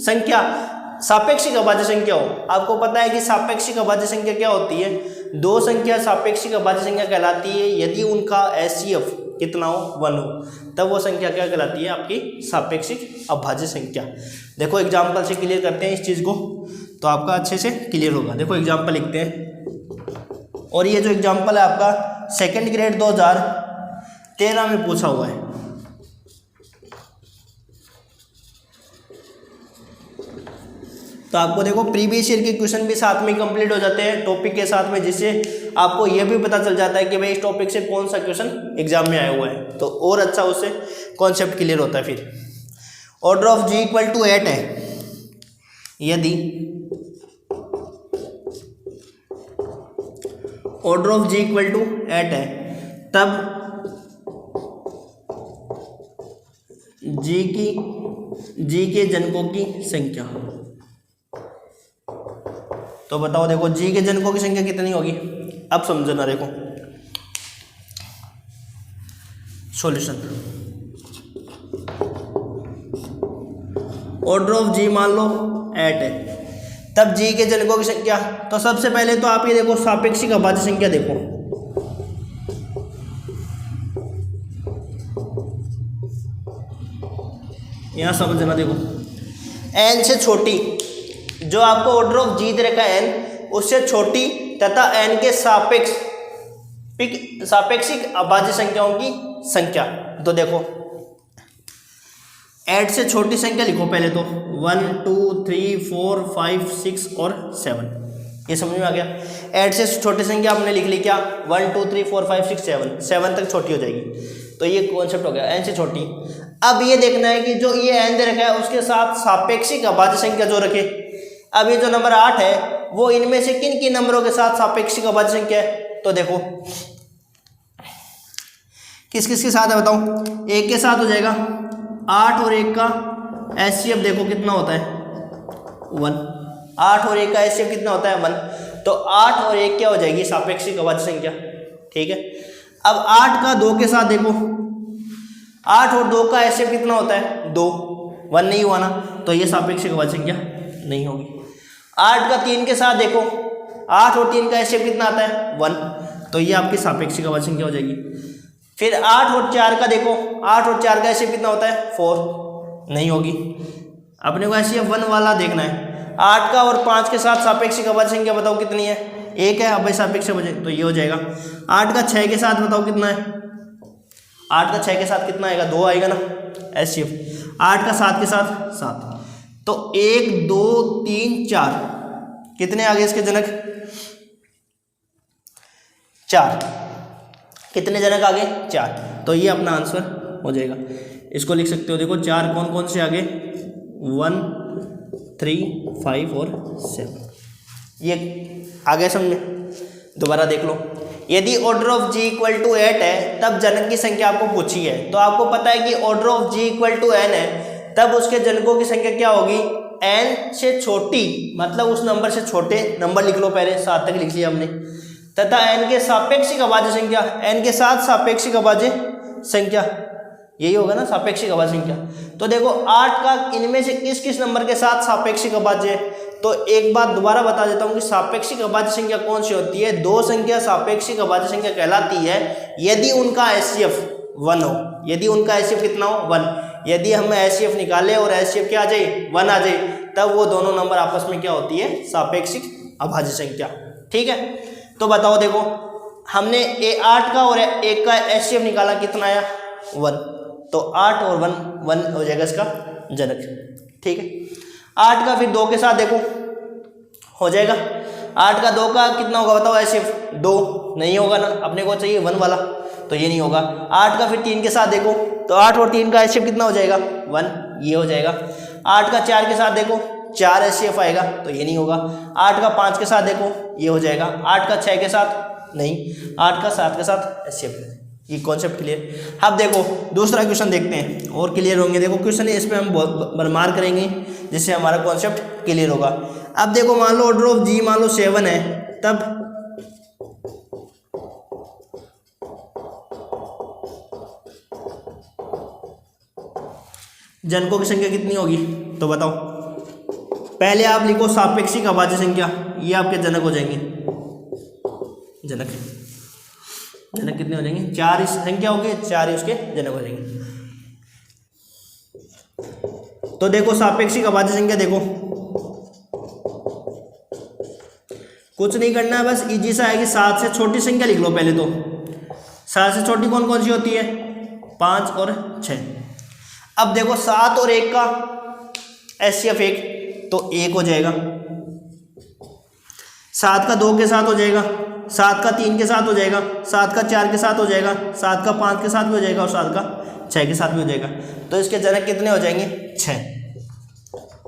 Speaker 1: संख्या सापेक्षिक अभाज्य संख्या हो। आपको पता है कि सापेक्षिक अभाज्य संख्या क्या होती है, दो संख्या सापेक्षिक अभाज्य संख्या कहलाती है यदि उनका एचसीएफ कितना हो 1 हो, तब वो संख्या क्या कहलाती है, आपकी सापेक्षिक अभाज्य संख्या। देखो एग्जाम्पल से क्लियर करते हैं इस चीज़ को, तो आपका अच्छे से क्लियर होगा। देखो एग्जाम्पल लिखते हैं, और ये जो एग्जाम्पल है आपका सेकेंड ग्रेड 2013 में पूछा हुआ है। तो आपको देखो प्रीवियस ईयर के क्वेश्चन भी साथ में कंप्लीट हो जाते हैं टॉपिक के साथ में, जिससे आपको यह भी पता चल जाता है कि भाई इस टॉपिक से कौन सा क्वेश्चन एग्जाम में आया हुआ है, तो और अच्छा उससे कॉन्सेप्ट क्लियर होता है। फिर order of G equal to 8 है, यदि order of G equal to 8 है, तब जी के जनकों की संख्या। तो बताओ, देखो जी के जनकों की संख्या कितनी होगी, अब समझना। देखो सॉल्यूशन, ऑर्डर ऑफ जी मान लो 8 है, तब जी के जनकों की संख्या। तो सबसे पहले तो आप ये देखो सापेक्षिक अभाज्य संख्या देखो, यहां समझना। देखो एन से छोटी, जो आपको ऑर्डर ऑफ जी दे रखा है एन, उससे छोटी तथा एन के सापेक्षिक अभाज्य संख्याओं की संख्या। तो देखो 8 से छोटी संख्या लिखो पहले तो 1 2 3 4 5 6 और 7, ये समझ में आ गया। 8 से छोटी संख्या आपने लिख ली क्या, 1 2 3 4 5 6 7 तक छोटी हो जाएगी, तो ये कॉन्सेप्ट हो गया एन से छोटी। अब ये देखना है कि जो ये एन दे रखा है उसके साथ सापेक्षिक अभाज्य संख्या जो रखे। अब ये जो नंबर 8 है वो इनमें से किन किन नंबरों के साथ सापेक्षिक अभाज्य संख्या है, तो देखो किस किस के साथ है बताओ। एक के साथ हो जाएगा 8 और 1 का एचसीएफ देखो कितना होता है 1, 8 और 1 का एचसीएफ कितना होता है 1, तो 8 और 1 क्या हो जाएगी सापेक्षिक अभाज्य संख्या, ठीक है। अब 8 का 2 के साथ देखो, 8 और 2 का एचसीएफ कितना होता है 2, 1 नहीं हुआ ना, तो ये सापेक्षिक अभाज्य संख्या नहीं होगी। 8 का 3 के साथ देखो, 8 और 3 का एचसीएफ कितना आता है 1, तो ये आपकी सापेक्षिक अभाज्य संख्या हो जाएगी। फिर 8 और 4 का देखो, 8 और 4 का एचसीएफ कितना होता है 4, नहीं होगी। अपने को एचसीएफ 1 वाला देखना है। 8 का और 5 के साथ सापेक्षिक अभाज्य संख्या बताओ कितनी है, 1 है। अब भाई सापेक्ष अभाज्य तो ये हो जाएगा। 8 का 6 के साथ बताओ कितना है, 8 का 6 के साथ कितना आएगा 2 आएगा ना एचसीएफ। 8 का 7 के साथ 7, तो 1 2 3 4 कितने आ गए इसके जनक 4, कितने जनक आ गए 4, तो ये अपना आंसर हो जाएगा। इसको लिख सकते हो, देखो 4 कौन कौन से आ गए 1 3 5 और 7, ये आ गया समझ में। दोबारा देख लो, यदि order of G equal to 8 है तब जनक की संख्या आपको पूछी है, तो आपको पता है कि order of G equal to n है, तब उसके जनकों की संख्या क्या होगी n से छोटी, मतलब उस नंबर से छोटे नंबर लिख लो पहले, 7 तक लिख लिया हमने, तथा n के सापेक्षिक अभाज्य संख्या, n के साथ सापेक्षिक अभाज्य संख्या, यही होगा ना सापेक्षिक अभाज्य संख्या। तो देखो 8 का इनमें से किस किस नंबर के साथ सापेक्षिक अभाज्य है, तो एक बात दोबारा बता देता हूं कि सापेक्षिक अभाज्य संख्या कौन सी होती है, दो संख्या सापेक्षिक अभाज्य संख्या कहलाती है यदि उनका एचसीएफ 1 हो, यदि उनका एचसीएफ कितना हो 1। यदि हम एचसीएफ निकाले और एचसीएफ क्या आ जाए 1 आ जाए, तब वो दोनों नंबर आपस में क्या होती है सापेक्षिक अभाज्य संख्या, ठीक है। तो बताओ, देखो हमने 8 का और 1 का एचसीएफ निकाला, कितना आया 1, तो 8 और 1 हो जाएगा इसका जनक, ठीक है। 8 का फिर 2 के साथ देखो, हो जाएगा। 8 का 2 का कितना होगा बताओ एचसीएफ, 2 नहीं होगा ना, अपने को चाहिए 1 वाला, तो ये नहीं होगा। 8 का फिर 3 के साथ देखो तो 8 और 3 का एचसीएफ कितना हो जाएगा 1, ये हो जाएगा। 8 का 4 के साथ देखो 4 एचसीएफ आएगा, तो ये नहीं होगा। 8 का 5 के साथ देखो ये हो जाएगा। 8 का 6 के साथ नहीं, 8 का 7 के साथ एचसीएफ। ये कॉन्सेप्ट क्लियर। अब देखो दूसरा क्वेश्चन देखते हैं और क्लियर होंगे। देखो क्वेश्चन है, इस पर हम बरमार करेंगे जिससे हमारा कॉन्सेप्ट क्लियर होगा। अब देखो मान लो ऑर्डर ऑफ जी मान लो 7 है, तब जनकों की संख्या कितनी होगी तो बताओ। पहले आप लिखो सापेक्षिक अभाज्य संख्या, ये आपके जनक हो जाएंगे। जनक जनक कितने हो जाएंगे, 4 इस संख्या होगी, 4 ही उसके जनक हो जाएंगे। तो देखो सापेक्षिक अभाज्य संख्या देखो, कुछ नहीं करना है, बस इजी सा है कि 7 से छोटी संख्या लिख लो पहले। तो 7 से छोटी कौन कौन सी होती है, 5 और 6। अब देखो 7 और 1 का एचसीएफ 1, तो 1 हो जाएगा। 7 का 2 के साथ हो जाएगा, 7 का 3 के साथ हो जाएगा, 7 का 4 के साथ हो जाएगा, 7 का 5 के साथ भी हो जाएगा और 7 का 6 के साथ भी हो जाएगा। तो इसके जनक कितने हो जाएंगे, 6।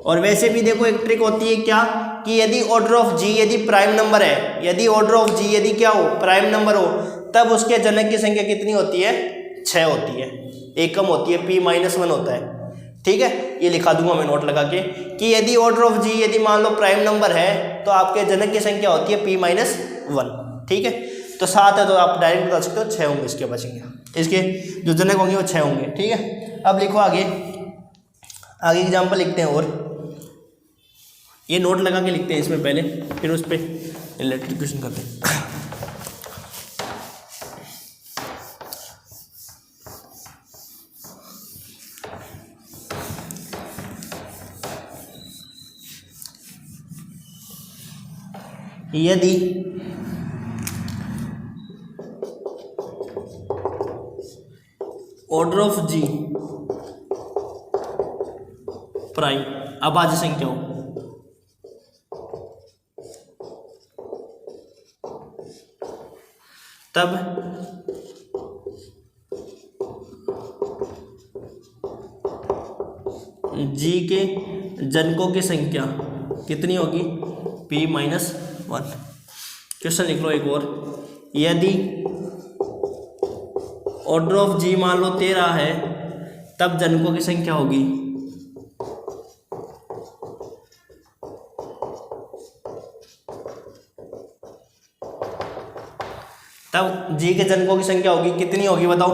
Speaker 1: और वैसे भी देखो एक ट्रिक होती है क्या, कि यदि ऑर्डर ऑफ जी यदि प्राइम नंबर है, यदि ऑर्डर ऑफ जी यदि क्या हो प्राइम नंबर हो, तब उसके जनक की संख्या कितनी होती है, 6 होती है। एक कम होती है, p-1 होता है। ठीक है, ये लिखा दूंगा मैं नोट लगा के कि यदि ऑर्डर ऑफ जी यदि मान लो प्राइम नंबर है तो आपके जनक की संख्या होती है p-1। ठीक है, तो 7 है तो आप डायरेक्ट बता सकते हो 6 होंगे इसके बचेंगे, इसके जो जनक होंगे वो 6 होंगे। ठीक है, अब लिखो आगे एग्जाम्पल लिखते हैं, और ये नोट लगा के लिखते हैं इसमें पहले, फिर उस पर रिलेटेड क्वेश्चन करते हैं। यदि ऑर्डर ऑफ जी प्राइम अभाज्य संख्या हो, तब जी के जनकों की संख्या कितनी होगी, p-1। क्वेश्चन लिख लो एक और, यदि ऑर्डर ऑफ जी मान लो 13 है, तब जनकों की संख्या होगी तब जी के जनकों की संख्या होगी कितनी होगी बताओ।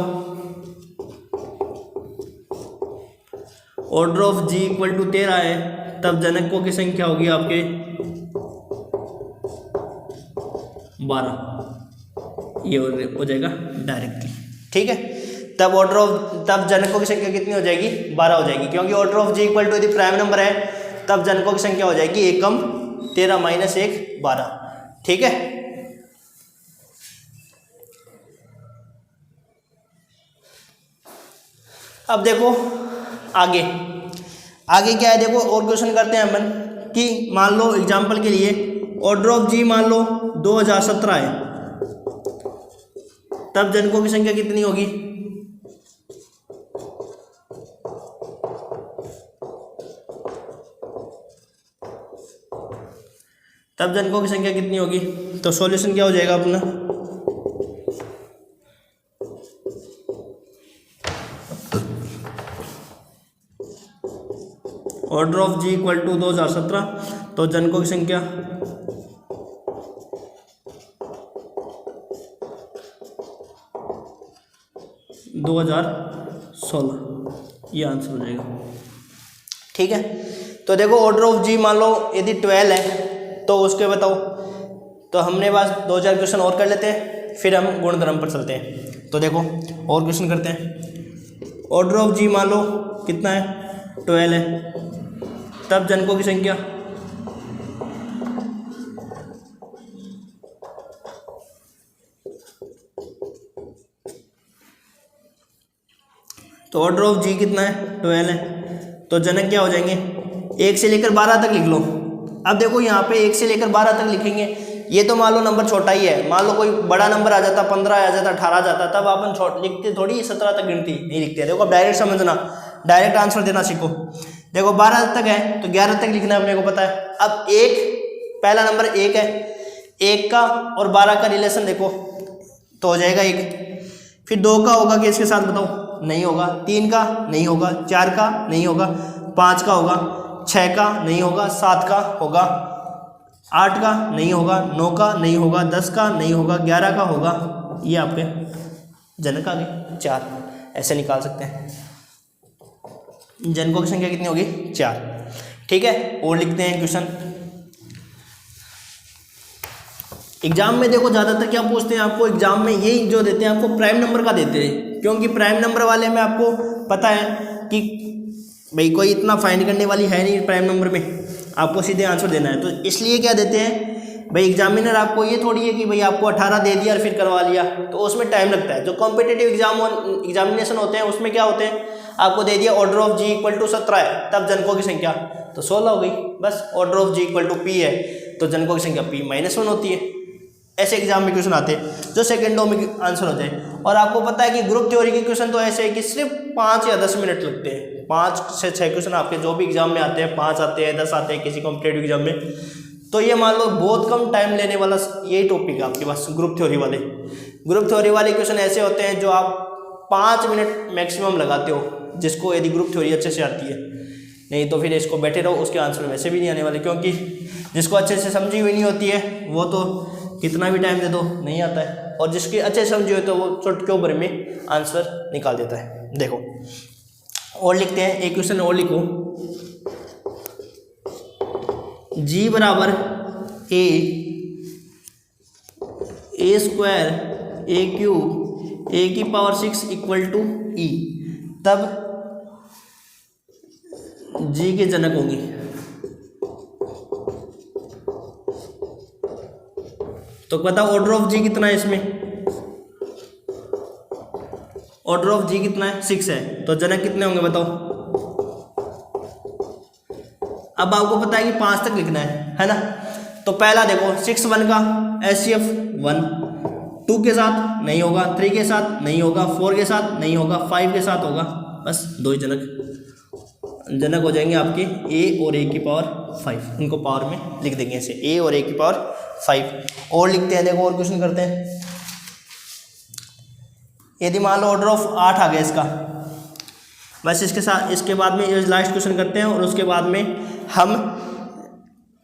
Speaker 1: Order of G equal to 13 है, तब जनकों की संख्या होगी आपके 12। ये हो जाएगा डायरेक्टली। ठीक है, तब ऑर्डर ऑफ तब जनकों की संख्या कितनी हो जाएगी, 12 हो जाएगी, क्योंकि order of G equal to यदि प्राइम नंबर है तब जनकों की संख्या हो जाएगी 1 कम 13 माइनस 1 12। ठीक है, अब देखो आगे क्या है, देखो और क्वेश्चन करते हैं अपन कि मान लो एग्जांपल के लिए ऑर्डर ऑफ जी मान लो 2017 है, तब जनकों की संख्या कितनी होगी, तब जनकों की संख्या कितनी होगी। तो सॉल्यूशन क्या हो जाएगा अपना, order of G equal to 2017, तो जनकों की संख्या 2016, ये आंसर हो जाएगा। ठीक है, तो देखो ऑर्डर ऑफ जी मान लो यदि 12 है तो उसके बताओ, तो हमने बस 2-4 क्वेश्चन और कर लेते हैं, फिर हम गुणधर्म पर चलते हैं। तो देखो और क्वेश्चन करते हैं, ऑर्डर ऑफ जी मान लो कितना है, 12 है, तब जनकों की संख्या तो ऑर्डर ऑफ जी कितना है, 12 है, तो जनक क्या हो जाएंगे 1 से लेकर 12 तक लिख लो, अब देखो यहाँ पे 1 से लेकर 12 तक लिखेंगे। ये तो मान लो नंबर छोटा ही है, मान लो कोई बड़ा नंबर आ जाता, 15 आ जाता, 18 आ जाता, तब अपन लिखते थोड़ी 17 तक गिनती नहीं लिखते। देखो डायरेक्ट समझना, डायरेक्ट आंसर देना सीखो। देखो 12 तक है तो 11 तक लिखना अपने को पता है। अब पहला नंबर 1 है, 1 का और 12 का रिलेशन देखो तो हो जाएगा 1। फिर 2 का होगा कि इसके साथ बताओ, नहीं होगा। 3 का नहीं होगा, 4 का नहीं होगा, 5 का होगा, 6 का नहीं होगा, 7 का होगा, 8 का नहीं होगा, 9 का नहीं होगा, 10 का नहीं होगा, 11 का होगा। ये आपके जनक आ गए 4। ऐसे निकाल सकते हैं। जनकों की संख्या कितनी होगी? 4। ठीक है, और लिखते हैं क्वेश्चन। एग्जाम में देखो ज़्यादातर क्या पूछते हैं आपको, एग्जाम में यही जो देते हैं आपको प्राइम नंबर का देते हैं, क्योंकि प्राइम नंबर वाले में आपको पता है कि भाई कोई इतना फाइंड करने वाली है नहीं, प्राइम नंबर में आपको सीधे आंसर देना है। तो इसलिए क्या देते हैं भाई, एग्जामिनर आपको ये थोड़ी है कि भाई आपको 18 दे दिया और फिर करवा लिया, तो उसमें टाइम लगता है। जो कॉम्पिटिटिव एग्जामिनेशन होते हैं उसमें क्या होते हैं, आपको दे दिया order of G equal to 17 है, तब जनकों की संख्या तो 16 हो गई बस। Order of G equal to P है तो जनकों की संख्या p-1 होती है। ऐसे एग्जाम में क्वेश्चन आते हैं जो सेकेंडों में आंसर हो जाए। और आपको पता है कि ग्रुप थ्योरी के क्वेश्चन तो ऐसे है कि सिर्फ 5 या 10 मिनट लगते हैं। 5 से 6 क्वेश्चन आपके जो भी एग्जाम में आते हैं, 5 आते हैं, 10 आते हैं किसी कॉम्पिटेटिव एग्जाम में। तो ये मान लो बहुत कम टाइम लेने वाला यही टॉपिक है आपके पास, ग्रुप थ्योरी वाले। ग्रुप थ्योरी वाले क्वेश्चन ऐसे होते हैं जो आप 5 मिनट मैक्सिमम लगाते हो, जिसको यदि ग्रुप थ्योरी अच्छे से आती है। नहीं तो फिर इसको बैठे रहो, उसके आंसर वैसे भी नहीं आने वाले, क्योंकि जिसको अच्छे से समझी हुई नहीं होती है वो तो कितना भी टाइम दे दो नहीं आता है, और जिसकी अच्छे समझी हुई तो वो चुटकियों भर में आंसर निकाल देता है। देखो और लिखते हैं, एक क्वेश्चन और लिखो। जी बराबर ए स्क्वायर ए क्यूब ए की पावर 6 इक्वल टू ई, तब जी के जनक होंगे। तो बताओ ऑर्डर ऑफ जी कितना है इसमें, ऑर्डर ऑफ जी कितना है? 6 है, तो जनक कितने होंगे बताओ। अब आपको पता है कि 5 तक लिखना है ना। तो पहला देखो 6 1 का HCF 1, 2 के साथ नहीं होगा, 3 के साथ नहीं होगा, 4 के साथ नहीं होगा, 5 के साथ होगा, बस 2 ही जनक हो जाएंगे आपके a और a की पावर 5। इनको पावर में लिख देंगे ऐसे, a और a की पावर 5। और लिखते हैं, देखो और क्वेश्चन करते हैं। यदि मान लो ऑर्डर ऑफ 8 आ गया इसका, बस इसके बाद में लास्ट क्वेश्चन करते हैं और उसके बाद में हम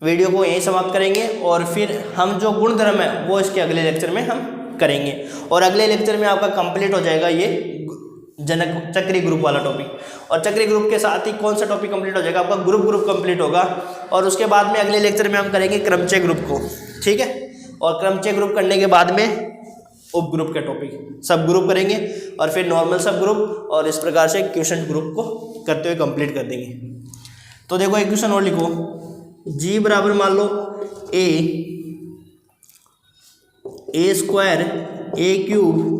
Speaker 1: वीडियो को यहीं समाप्त करेंगे। और फिर हम जो गुणधर्म है वो इसके अगले लेक्चर में हम करेंगे, और अगले लेक्चर में आपका कंप्लीट हो जाएगा ये जनक चक्री ग्रुप वाला टॉपिक। और चक्री ग्रुप के साथ ही कौन सा टॉपिक कंप्लीट हो जाएगा, आपका ग्रुप कंप्लीट होगा। और उसके बाद में अगले लेक्चर में हम करेंगे क्रमचय ग्रुप को, ठीक है। और क्रमचय ग्रुप करने के बाद में उप ग्रुप के टॉपिक सब ग्रुप करेंगे, और फिर नॉर्मल सब ग्रुप, और इस प्रकार से क्वेश्चन ग्रुप को करते हुए कंप्लीट कर देंगे। तो देखो एक क्वेश्चन और लिखो। जी बराबर मान लो ए स्क्वायर ए क्यूब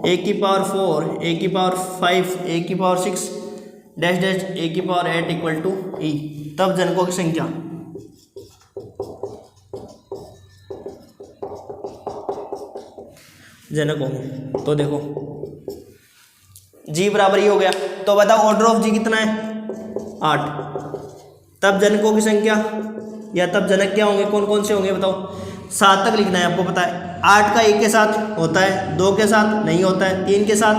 Speaker 1: ए की पावर 4 ए की पावर 5 ए की पावर 6 डैश डैश ए की पावर 8 इक्वल टू ई, तब जनकों की संख्या जनक होंगे। तो देखो जी बराबर ही हो गया, तो बताओ ऑर्डर ऑफ जी कितना है? 8, तब जनकों की संख्या या तब जनक क्या होंगे, कौन कौन से होंगे बताओ। 7 तक लिखना है, आपको पता है। 8 का 1 के साथ होता है, 2 के साथ नहीं होता है, 3 के साथ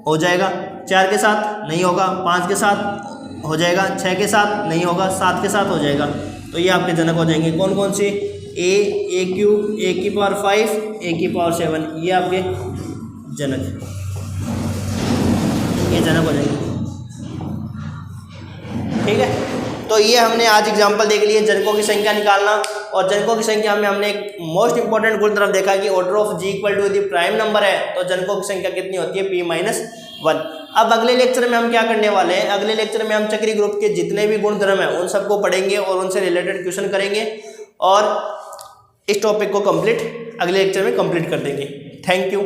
Speaker 1: हो जाएगा, 4 के साथ नहीं होगा, 5 के साथ हो जाएगा, 6 के साथ नहीं होगा, 7 के साथ हो जाएगा। तो ये आपके जनक हो जाएंगे कौन कौन से, ए क्यूब ए की पावर 5 ए की पावर 7, ये आपके जनक, ये जनक हो जाएंगे, ठीक है। तो ये हमने आज एग्जाम्पल देख लिए जनकों की संख्या निकालना। और जनकों की संख्या में हमने एक मोस्ट इंपॉर्टेंट गुणधर्म देखा कि order of G equal to यदि प्राइम नंबर है तो जनकों की संख्या कितनी होती है, p-1। अब अगले लेक्चर में हम क्या करने वाले हैं, अगले लेक्चर में हम चक्री ग्रुप के जितने भी गुणधर्म हैं उन सबको पढ़ेंगे और उनसे रिलेटेड क्वेश्चन करेंगे, और इस टॉपिक को कंप्लीट अगले लेक्चर में कंप्लीट कर देंगे। Thank you.